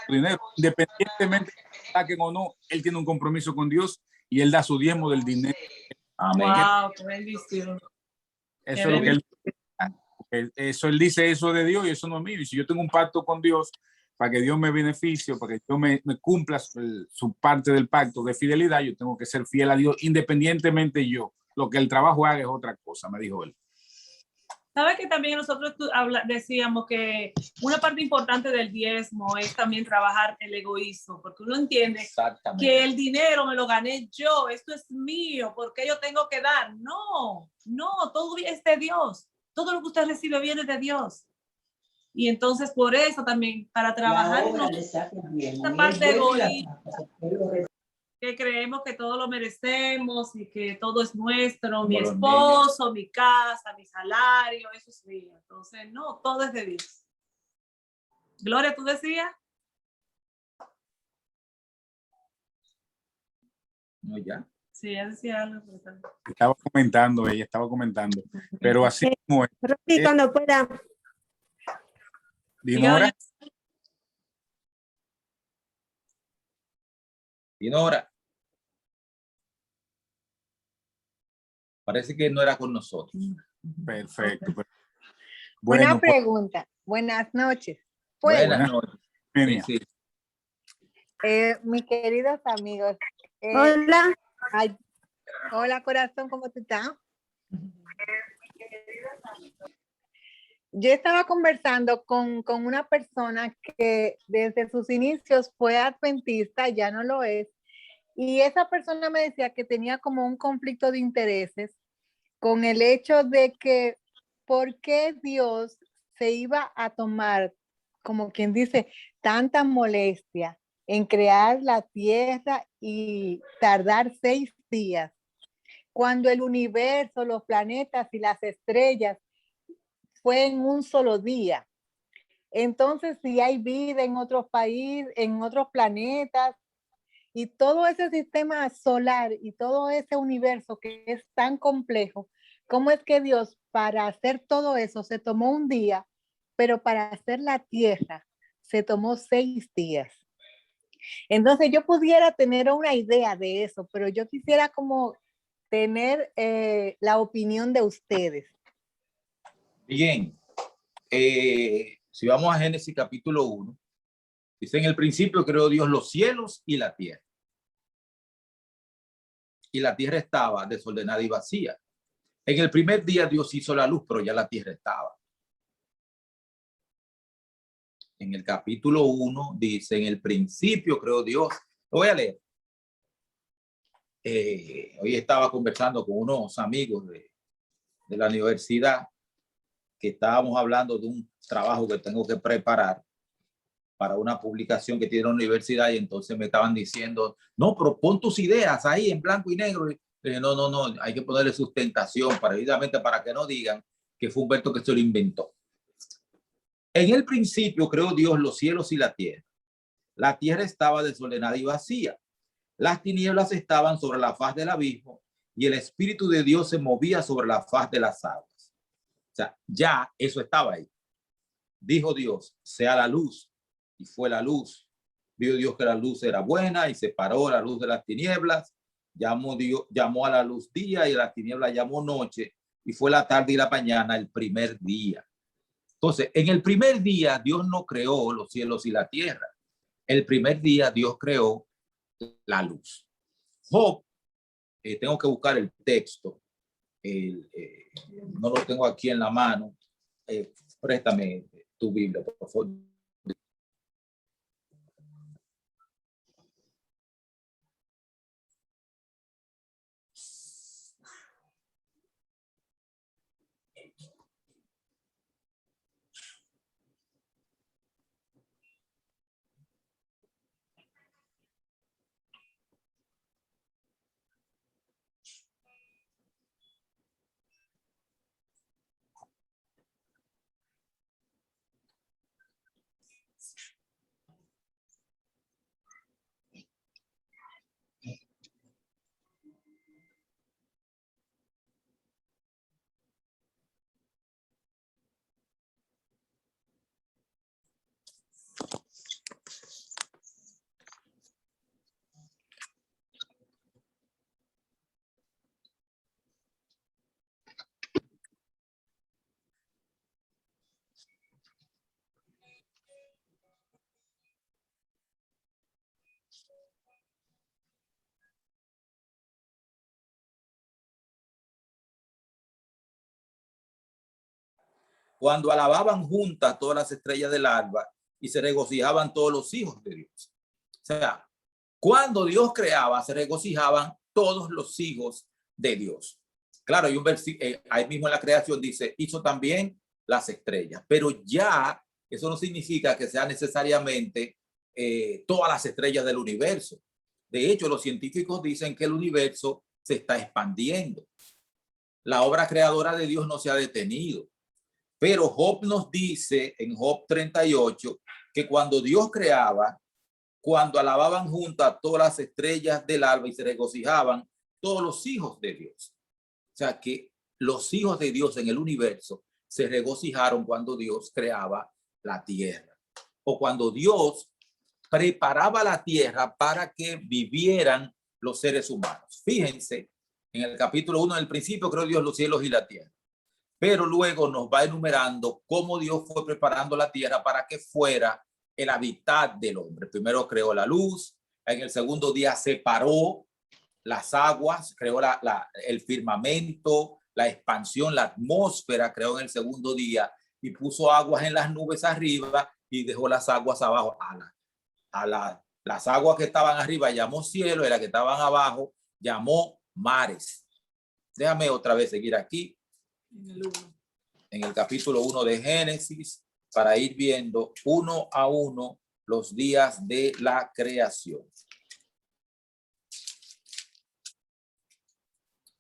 su dinero, independientemente de que saquen o no, él tiene un compromiso con Dios y él da su diezmo del dinero. Amén. Wow, qué bendición. Eso es lo que él dice, eso de Dios y eso no es mío. Y si yo tengo un pacto con Dios para que Dios me beneficie, para que yo me cumpla su parte del pacto de fidelidad, yo tengo que ser fiel a Dios independientemente yo. Lo que el trabajo haga es otra cosa, me dijo él. ¿Sabes que también nosotros decíamos que una parte importante del diezmo es también trabajar el egoísmo? Porque uno entiende que el dinero me lo gané yo, esto es mío, ¿por qué yo tengo que dar? No, todo es de Dios. Todo lo que usted recibe viene de Dios. Y entonces por eso también, para trabajar esta parte egoísta, que creemos que todo lo merecemos y que todo es nuestro, Como mi los esposo, mi casa, mi salario, eso es mío. Entonces, no, todo es de Dios. Gloria, ¿tú decías? No, ya. Sí, ella decía algo. Ella estaba comentando, pero así como Pero sí, cuando pueda. Dinora, Dinora. Parece que no era con nosotros. perfecto. Buena Bueno, pues, pregunta. Buenas noches. Pues, Buenas noches. Enia. Sí, sí. mis queridos amigos. Hola. Hola, corazón, ¿cómo tú estás? Yo estaba conversando con una persona que desde sus inicios fue adventista, ya no lo es, y esa persona me decía que tenía como un conflicto de intereses con el hecho de que por qué Dios se iba a tomar, como quien dice, tanta molestia en crear la tierra y tardar 6 días, cuando el universo, los planetas y las estrellas fue en un solo día. Entonces, si hay vida en otros países, en otros planetas, y todo ese sistema solar y todo ese universo que es tan complejo, ¿cómo es que Dios para hacer todo eso se tomó un día, pero para hacer la tierra se tomó 6 días? Entonces yo pudiera tener una idea de eso, pero yo quisiera como tener la opinión de ustedes. Bien. Si vamos a Génesis capítulo 1, dice: en el principio creó Dios los cielos y la tierra. Y la tierra estaba desordenada y vacía. En el primer día Dios hizo la luz, pero ya la tierra estaba. En el capítulo 1 dice: en el principio creó Dios. Lo voy a leer. Hoy estaba conversando con unos amigos de la universidad, que estábamos hablando de un trabajo que tengo que preparar para una publicación que tiene la universidad, y entonces me estaban diciendo: no, pero pon tus ideas ahí en blanco y negro. Y dije: no, hay que ponerle sustentación precisamente para que no digan que fue Humberto que se lo inventó. En el principio creó Dios los cielos y la tierra. La tierra estaba desordenada y vacía. Las tinieblas estaban sobre la faz del abismo y el Espíritu de Dios se movía sobre la faz de las aguas. O sea, ya eso estaba ahí. Dijo Dios: sea la luz. Y fue la luz. Vio Dios que la luz era buena y separó la luz de las tinieblas. llamó a la luz día y a la tiniebla llamó noche, y fue la tarde y la mañana el primer día. Entonces, en el primer día Dios no creó los cielos y la tierra. El primer día Dios creó la luz. Job, tengo que buscar el texto, no lo tengo aquí en la mano. Préstame tu Biblia, por favor. Cuando alababan juntas todas las estrellas del alba y se regocijaban todos los hijos de Dios. O sea, cuando Dios creaba, se regocijaban todos los hijos de Dios. Claro, hay un versículo ahí mismo en la creación dice, hizo también las estrellas, pero ya eso no significa que sea necesariamente todas las estrellas del universo. De hecho, los científicos dicen que el universo se está expandiendo. La obra creadora de Dios no se ha detenido. Pero Job nos dice en Job 38 que cuando Dios creaba, cuando alababan juntas todas las estrellas del alba y se regocijaban todos los hijos de Dios. O sea que los hijos de Dios en el universo se regocijaron cuando Dios creaba la tierra o cuando Dios preparaba la tierra para que vivieran los seres humanos. Fíjense, en el capítulo 1 del principio creó Dios los cielos y la tierra. Pero luego nos va enumerando cómo Dios fue preparando la tierra para que fuera el hábitat del hombre. Primero creó la luz, en el segundo día separó las aguas, creó el firmamento, la expansión, la atmósfera, creó en el segundo día y puso aguas en las nubes arriba y dejó las aguas abajo. Las aguas que estaban arriba llamó cielo y las que estaban abajo llamó mares. Déjame otra vez seguir aquí. En el capítulo 1 de Génesis, para ir viendo uno a uno los días de la creación.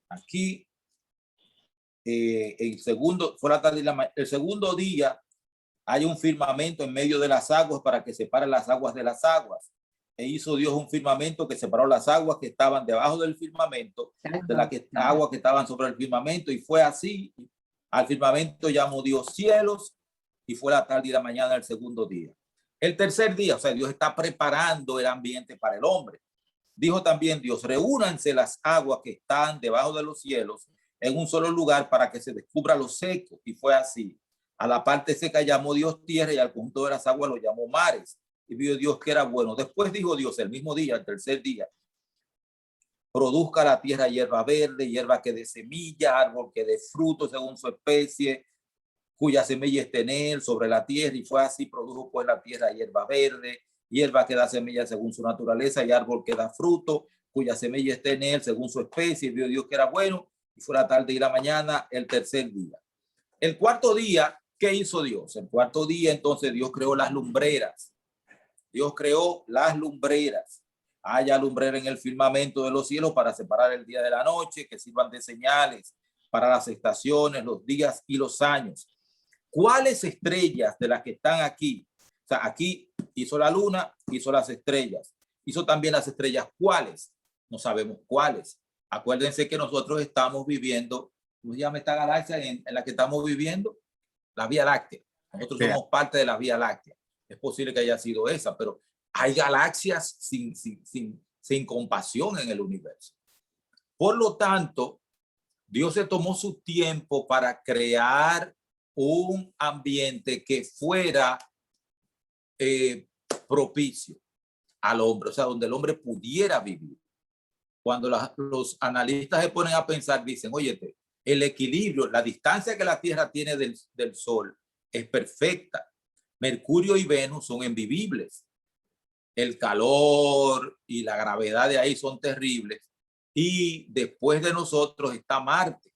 Aquí, el segundo día hay un firmamento en medio de las aguas para que separe las aguas de las aguas. E hizo Dios un firmamento que separó las aguas que estaban debajo del firmamento de las aguas que estaban sobre el firmamento, y fue así. Al firmamento llamó Dios cielos, y fue la tarde y la mañana del segundo día. El tercer día, o sea, Dios está preparando el ambiente para el hombre. Dijo también Dios, reúnanse las aguas que están debajo de los cielos en un solo lugar para que se descubra lo seco, y fue así. A la parte seca llamó Dios tierra, y al conjunto de las aguas lo llamó mares. Y vio Dios que era bueno. Después dijo Dios el mismo día, el tercer día, produzca la tierra hierba verde, hierba que dé semilla, árbol que dé fruto según su especie, cuya semilla esté en él sobre la tierra. Y fue así, produjo pues la tierra hierba verde, hierba que da semilla según su naturaleza, y árbol que da fruto, cuya semilla esté en él según su especie. Y vio Dios que era bueno, y fue la tarde y la mañana el tercer día. El cuarto día, ¿qué hizo Dios? El cuarto día, entonces, Dios creó las lumbreras. Dios creó las lumbreras. Haya lumbrera en el firmamento de los cielos para separar el día de la noche, que sirvan de señales para las estaciones, los días y los años. ¿Cuáles estrellas de las que están aquí? O sea, aquí hizo la luna, hizo las estrellas. Hizo también las estrellas. ¿Cuáles? No sabemos cuáles. Acuérdense que nosotros estamos viviendo, ¿cómo se llama esta galaxia en la que estamos viviendo? La Vía Láctea. Nosotros somos parte de la Vía Láctea. Es posible que haya sido esa, pero hay galaxias sin compasión en el universo. Por lo tanto, Dios se tomó su tiempo para crear un ambiente que fuera propicio al hombre, o sea, donde el hombre pudiera vivir. Cuando los analistas se ponen a pensar, dicen, óyete, el equilibrio, la distancia que la Tierra tiene del Sol es perfecta. Mercurio y Venus son invivibles. El calor y la gravedad de ahí son terribles. Y después de nosotros está Marte.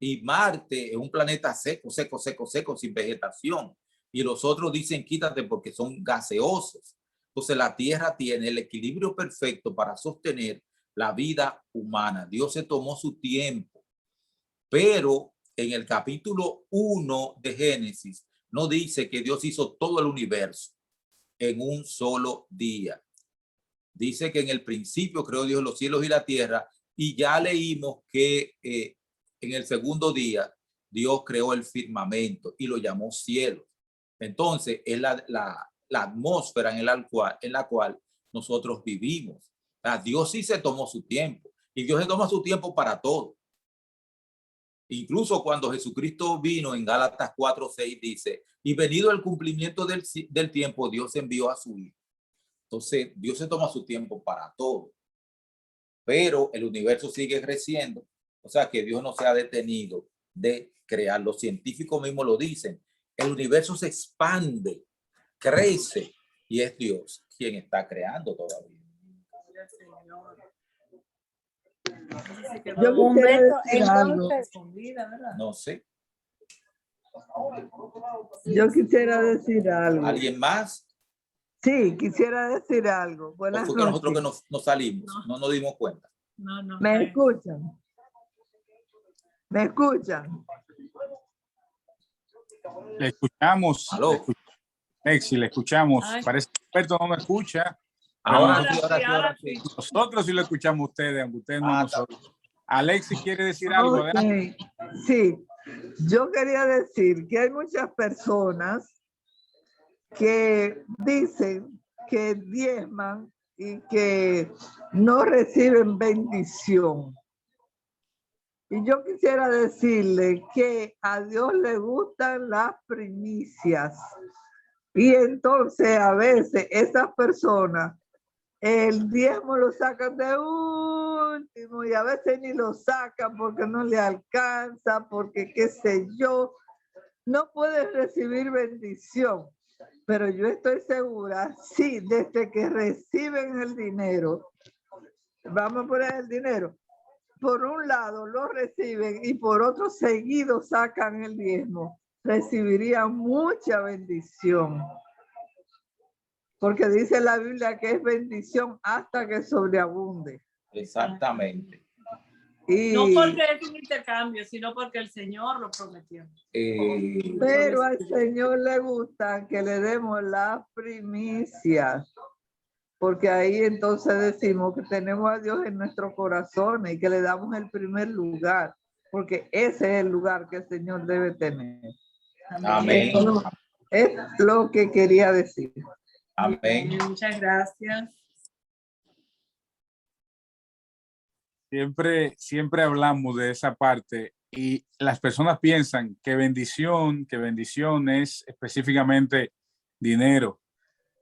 Y Marte es un planeta seco, seco, seco, seco, sin vegetación. Y los otros dicen quítate porque son gaseosos. Entonces la Tierra tiene el equilibrio perfecto para sostener la vida humana. Dios se tomó su tiempo. Pero en el capítulo 1 de Génesis no dice que Dios hizo todo el universo en un solo día. Dice que en el principio creó Dios los cielos y la tierra, y ya leímos que en el segundo día Dios creó el firmamento y lo llamó cielo. Entonces es la atmósfera en la cual nosotros vivimos. O sea, Dios sí se tomó su tiempo, y Dios se toma su tiempo para todo. Incluso cuando Jesucristo vino, en Gálatas 4:6 dice, y venido el cumplimiento del tiempo, Dios envió a su Hijo. Entonces, Dios se toma su tiempo para todo. Pero el universo sigue creciendo. O sea que Dios no se ha detenido de crear. Los científicos mismos lo dicen. El universo se expande, crece, y es Dios quien está creando todavía. Yo Humberto, quisiera decir algo. No sé. Yo quisiera decir algo. ¿Alguien más? Sí, quisiera decir algo. ¿O Buenas fue que nosotros que noches. nos salimos? No nos dimos cuenta. No. ¿Me escuchan? ¿Me escuchan? Le escuchamos. ¿Aló? Lexi, le escuchamos. Ay. Parece que Alberto no me escucha. Ahora Ahora sí, sí, ahora sí. Nosotros sí lo escuchamos a ustedes, aunque ustedes no Ah, nosotros. Alexi quiere decir algo. Ok, Adelante. sí. Yo quería decir que hay muchas personas que dicen que diezman y que no reciben bendición. Y yo quisiera decirle que a Dios le gustan las primicias. Y entonces a veces esas personas, el diezmo lo sacan de último y a veces ni lo sacan porque no le alcanza, porque qué sé yo, no pueden recibir bendición. Pero yo estoy segura, sí, desde que reciben el dinero, vamos a poner el dinero, por un lado lo reciben y por otro seguido sacan el diezmo, recibirían mucha bendición. Porque dice la Biblia que es bendición hasta que sobreabunde. Exactamente. Y, No porque es un intercambio, sino porque el Señor lo prometió. pero al Señor le gusta que le demos las primicias. Porque ahí entonces decimos que tenemos a Dios en nuestros corazones y que le damos el primer lugar. Porque ese es el lugar que el Señor debe tener. Amén. Es lo que quería decir. Amén. Muchas gracias. Siempre hablamos de esa parte y las personas piensan que bendición es específicamente dinero.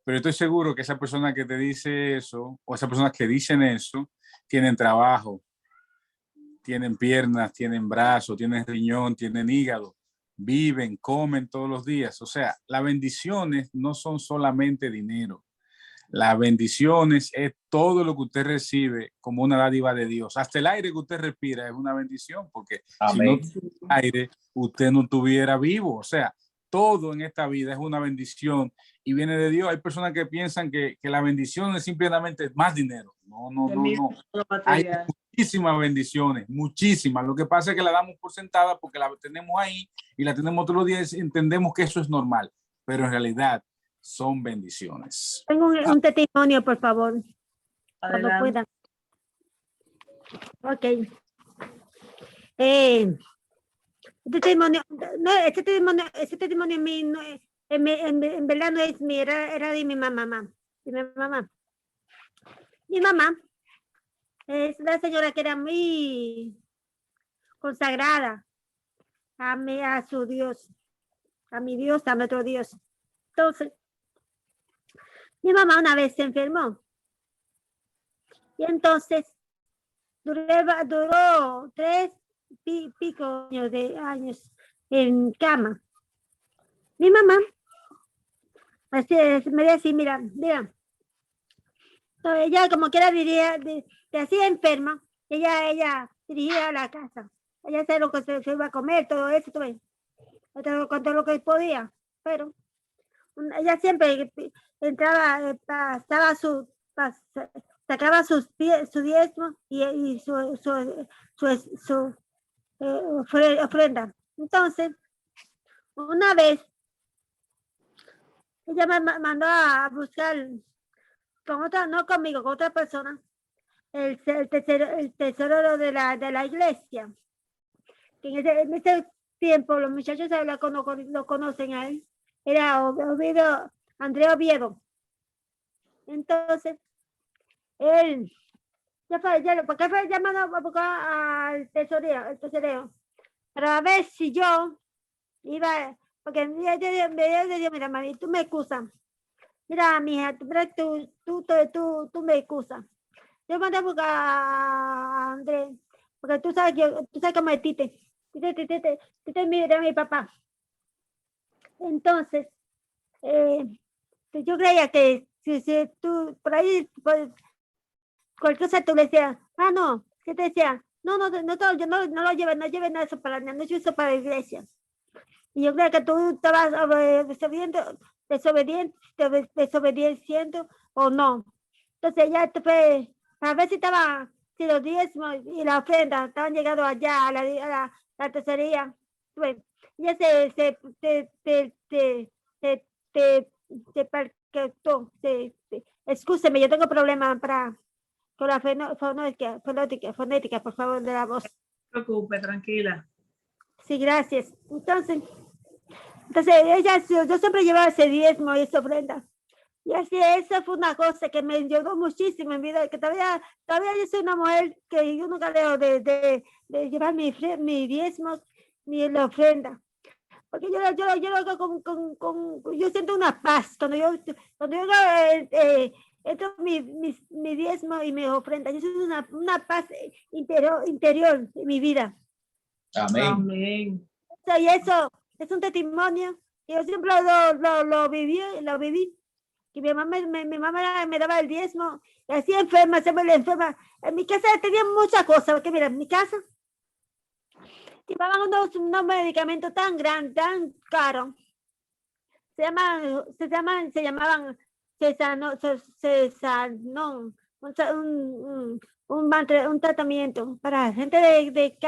Pero estoy seguro que esa persona que te dice eso, o esas personas que dicen eso, tienen trabajo, tienen piernas, tienen brazos, tienen riñón, tienen hígado, viven, comen todos los días. O sea, las bendiciones no son solamente dinero. Las bendiciones es todo lo que usted recibe como una dádiva de Dios. Hasta el aire que usted respira es una bendición, porque Amén. si no tuviera aire, usted no estuviera vivo. O sea, todo en esta vida es una bendición y viene de Dios. Hay personas que piensan que la bendición es simplemente más dinero. No. Hay muchísimas bendiciones, muchísimas. Lo que pasa es que la damos por sentada porque la tenemos ahí y la tenemos todos los días. Entendemos que eso es normal, pero en realidad son bendiciones. Tengo un testimonio, por favor. Cuando Adelante. puedan. Ok. Este testimonio mío, no, en verdad no es mío, era de mi mamá. Mi mamá Es una señora que era muy consagrada a su Dios, a mi Dios, a nuestro Dios. Entonces, mi mamá una vez se enfermó. Y entonces duró 3 pico años en cama. Mi mamá me decía, mira, entonces ella como que era de así enferma, ella dirigía la casa. Ella sabía lo que se iba a comer, todo eso, con todo lo que podía. Pero ella siempre entraba, sacaba su diezmo y su ofrenda. Entonces, una vez, ella me mandó a buscar con otra, no conmigo, con otra persona, el tesorero de la iglesia. Que en ese tiempo los muchachos lo conocen a él. Era Andrea Oviedo. Entonces, él porque fue llamado a buscar al tesorero, para ver si yo iba, porque me dijo, mira, mami, tú me excusas. Mira, mija, tú me excusas. Yo mandé a buscar a Andrés, porque tú sabes cómo es Tite. Tite mira a mi papá. Entonces, yo creía que si tú por ahí, cualquier cosa tú le decías, no, ¿qué te decía? No lo lleves, no lleves nada no eso para la iglesia. Y yo creía que tú estabas desobedeciendo o no. Entonces ya fue, a ver si los diezmos y la ofrenda estaban llegando allá a la tesorería. Bueno, ya excúseme, yo tengo problemas con la fonética, por favor, de la voz. No se preocupe, tranquila. Sí, gracias. Entonces yo siempre llevaba ese diezmo y esa ofrenda. Y así, esa fue una cosa que me ayudó muchísimo en mi vida, que todavía yo soy una mujer que yo nunca dejo de llevar mi diezmo ni la ofrenda. Porque yo lo hago yo siento una paz cuando yo entro mi diezmo y mi ofrenda. Yo siento una paz interior en mi vida. Amén. Amén. Y eso es un testimonio que yo siempre lo viví. Que mi mamá me daba el diezmo, y así enferma, siempre le enferma. En mi casa tenía muchas cosas, porque mira, en mi casa llevaban unos medicamentos tan grandes, tan caros. Se llamaban Cesanón, un tratamiento para gente de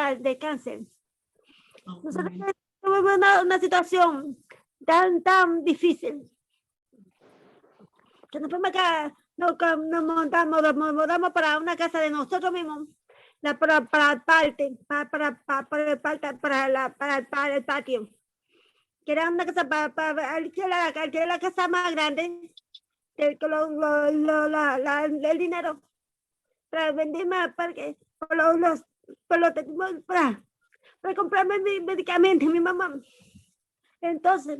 cáncer. Nosotros tuvimos una situación tan difícil que nos mudamos para una casa de nosotros mismos, para el patio, que era una casa para alquilar la casa más grande, el dinero para vender más, para comprarme medicamentos, mi mamá. Entonces,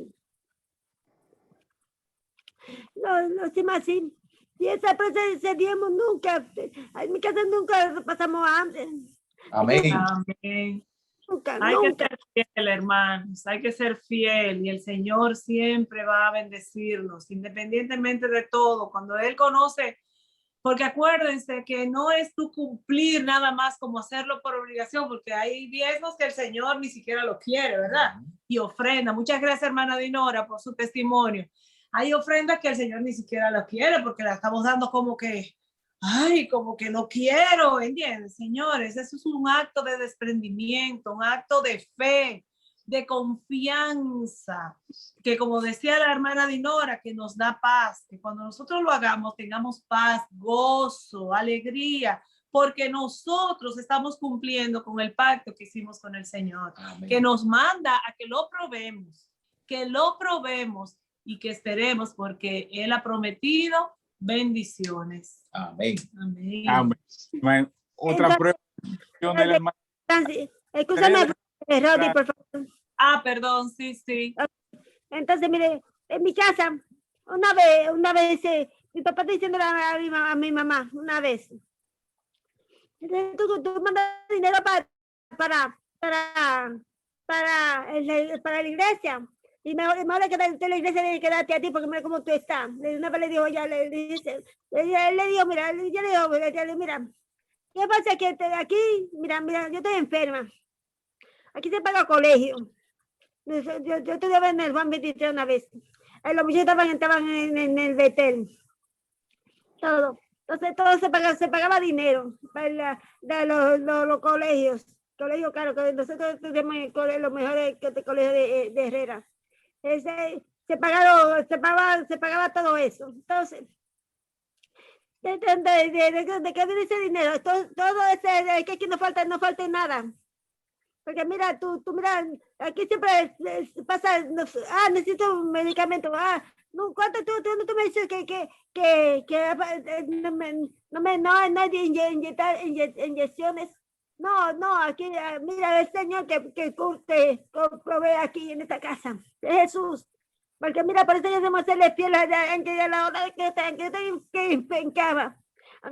lo hicimos así. Y ese diezmo nunca, en mi casa nunca pasamos hambre. Amén. Amén. Nunca. Que ser fiel, hermanos, hay que ser fiel y el Señor siempre va a bendecirnos, independientemente de todo, cuando Él conoce, porque acuérdense que no es tu cumplir nada más como hacerlo por obligación, porque hay diezmos que el Señor ni siquiera lo quiere, ¿verdad? Y ofrenda. Muchas gracias, hermana Dinora, por su testimonio. Hay ofrendas que el Señor ni siquiera las quiere porque la estamos dando como que no quiero, ¿entiendes? Señores, eso es un acto de desprendimiento, un acto de fe, de confianza, que como decía la hermana Dinora, que nos da paz, que cuando nosotros lo hagamos tengamos paz, gozo, alegría, porque nosotros estamos cumpliendo con el pacto que hicimos con el Señor. Amén. Que nos manda a que lo probemos y que esperemos, porque Él ha prometido bendiciones. Amén. Amén. Amén. Otra Entonces, prueba del hermano. Francis, escúchame, Rodi, por favor. Ah, perdón, sí, sí. Entonces, mire, en mi casa, una vez, mi papá está diciendo a mi mamá, una vez. Entonces, tú mandas dinero para la iglesia. Y mejor que de la iglesia de quedarte a ti, porque mira cómo tú estás. Una vez le dijo, ya le dice, él le dijo, mira, mira, ¿qué pasa? Que aquí, mira, yo estoy enferma. Aquí se paga colegio. Yo estudiaba en el Juan 23 una vez. Los muchachos estaban en el Betel. Todo. Entonces todo se pagaba dinero para los colegios. Colegios, claro, que nosotros estudiamos en los mejores colegios de Herrera. Se pagaba todo eso. Entonces, ¿de qué viene ese dinero? Todo ese, que aquí no falta nada. Porque mira, tú mira, aquí siempre pasa, necesito un medicamento. No, ¿cuánto tú me dices que no hay de inyectar inyecciones? No, aquí, mira, el Señor que provee aquí en esta casa, es Jesús. Porque mira, por eso yo debemos serle fiel a la hora que estoy en cama.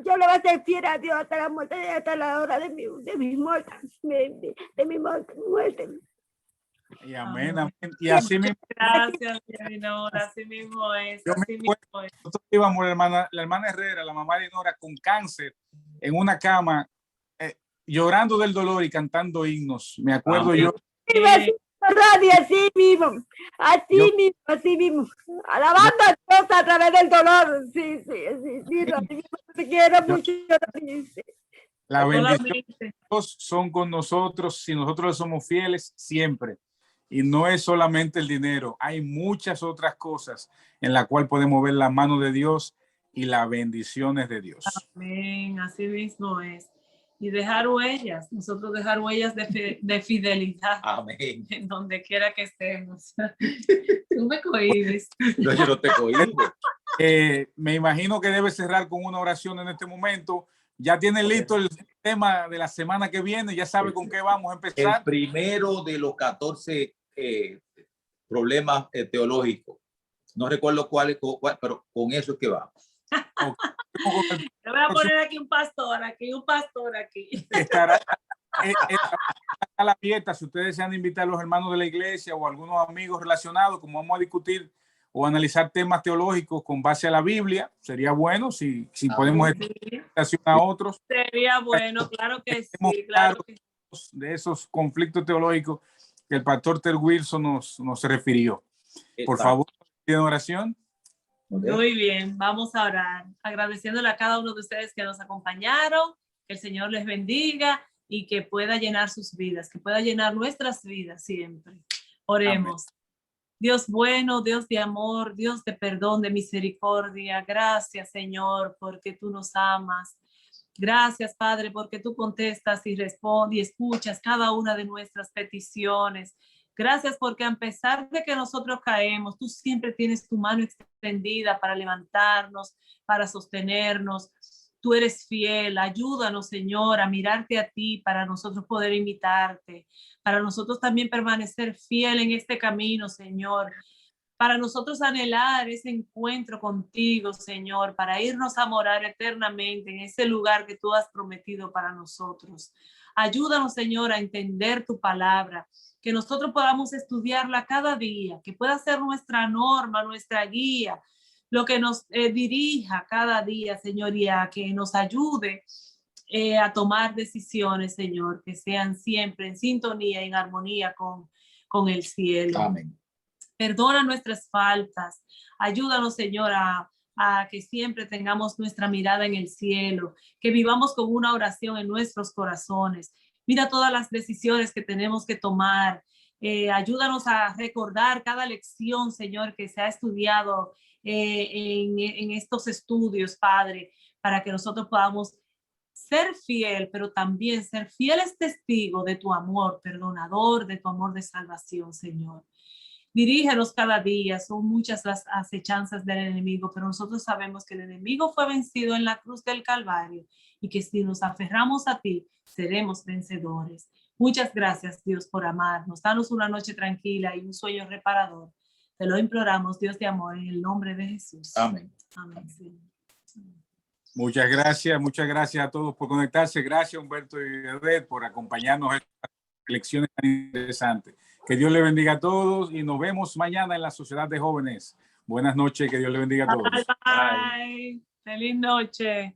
Yo le voy a ser fiel a Dios hasta la muerte, hasta la hora de mi muerte, de mi muerte. Y amén, amén. Y así mismo. Gracias, Dinora, así mismo es. Así mismo es. Nosotros íbamos, la hermana Herrera, la mamá de Dinora, con cáncer, en una cama, llorando del dolor y cantando himnos. Me acuerdo yo. Radio, así mismo, alabando a Dios a través del dolor. Sí, te quiero mucho. La bendición de Dios son con nosotros, si nosotros le somos fieles siempre. Y no es solamente el dinero, hay muchas otras cosas en las cuales podemos ver la mano de Dios y las bendiciones de Dios. Amén, así mismo es. Y dejar huellas, nosotros dejar huellas de fidelidad. Amén. En donde quiera que estemos. Tú me cohibes. No, yo no te cohibo. Me imagino que debe cerrar con una oración en este momento. Ya tiene listo el tema de la semana que viene, ya sabe con qué vamos a empezar. El primero de los 14 problemas teológicos. No recuerdo cuál, pero con eso es que vamos. Le voy a poner aquí un pastor, aquí. Estará a la fiesta, si ustedes desean invitar a los hermanos de la iglesia o algunos amigos relacionados, como vamos a discutir o analizar temas teológicos con base a la Biblia, sería bueno si podemos Sí. a otros. Sería bueno, claro que sí, claro que sí. De esos conflictos teológicos que el pastor Ted Wilson nos refirió. Por favor, ¿tienen oración? Muy bien, vamos a orar, agradeciéndole a cada uno de ustedes que nos acompañaron, que el Señor les bendiga y que pueda llenar sus vidas, que pueda llenar nuestras vidas siempre. Oremos. Amén. Dios bueno, Dios de amor, Dios de perdón, de misericordia, gracias Señor, porque tú nos amas. Gracias, Padre, porque tú contestas y respondes y escuchas cada una de nuestras peticiones. Gracias porque a pesar de que nosotros caemos, tú siempre tienes tu mano extendida para levantarnos, para sostenernos. Tú eres fiel. Ayúdanos, Señor, a mirarte a ti para nosotros poder imitarte, para nosotros también permanecer fiel en este camino, Señor. Para nosotros anhelar ese encuentro contigo, Señor, para irnos a morar eternamente en ese lugar que tú has prometido para nosotros. Ayúdanos, Señor, a entender tu palabra, que nosotros podamos estudiarla cada día, que pueda ser nuestra norma, nuestra guía, lo que nos dirija cada día, Señor, y a que nos ayude a tomar decisiones, Señor, que sean siempre en sintonía, en armonía con el cielo. Amén. Perdona nuestras faltas. Ayúdanos, Señor, a que siempre tengamos nuestra mirada en el cielo, que vivamos con una oración en nuestros corazones. Mira todas las decisiones que tenemos que tomar. Ayúdanos a recordar cada lección, Señor, que se ha estudiado en estos estudios, Padre, para que nosotros podamos ser fiel, pero también ser fieles testigos de tu amor perdonador, de tu amor de salvación, Señor. Dirígenos cada día. Son muchas las acechanzas del enemigo, pero nosotros sabemos que el enemigo fue vencido en la cruz del Calvario y que si nos aferramos a ti, seremos vencedores. Muchas gracias, Dios, por amarnos. Danos una noche tranquila y un sueño reparador. Te lo imploramos, Dios de amor, en el nombre de Jesús. Amén. Amén. Sí. Muchas gracias a todos por conectarse. Gracias, Humberto y Odette, por acompañarnos en estas lecciones tan interesantes. Que Dios le bendiga a todos y nos vemos mañana en la Sociedad de Jóvenes. Buenas noches, que Dios le bendiga a todos. Bye. Feliz noche.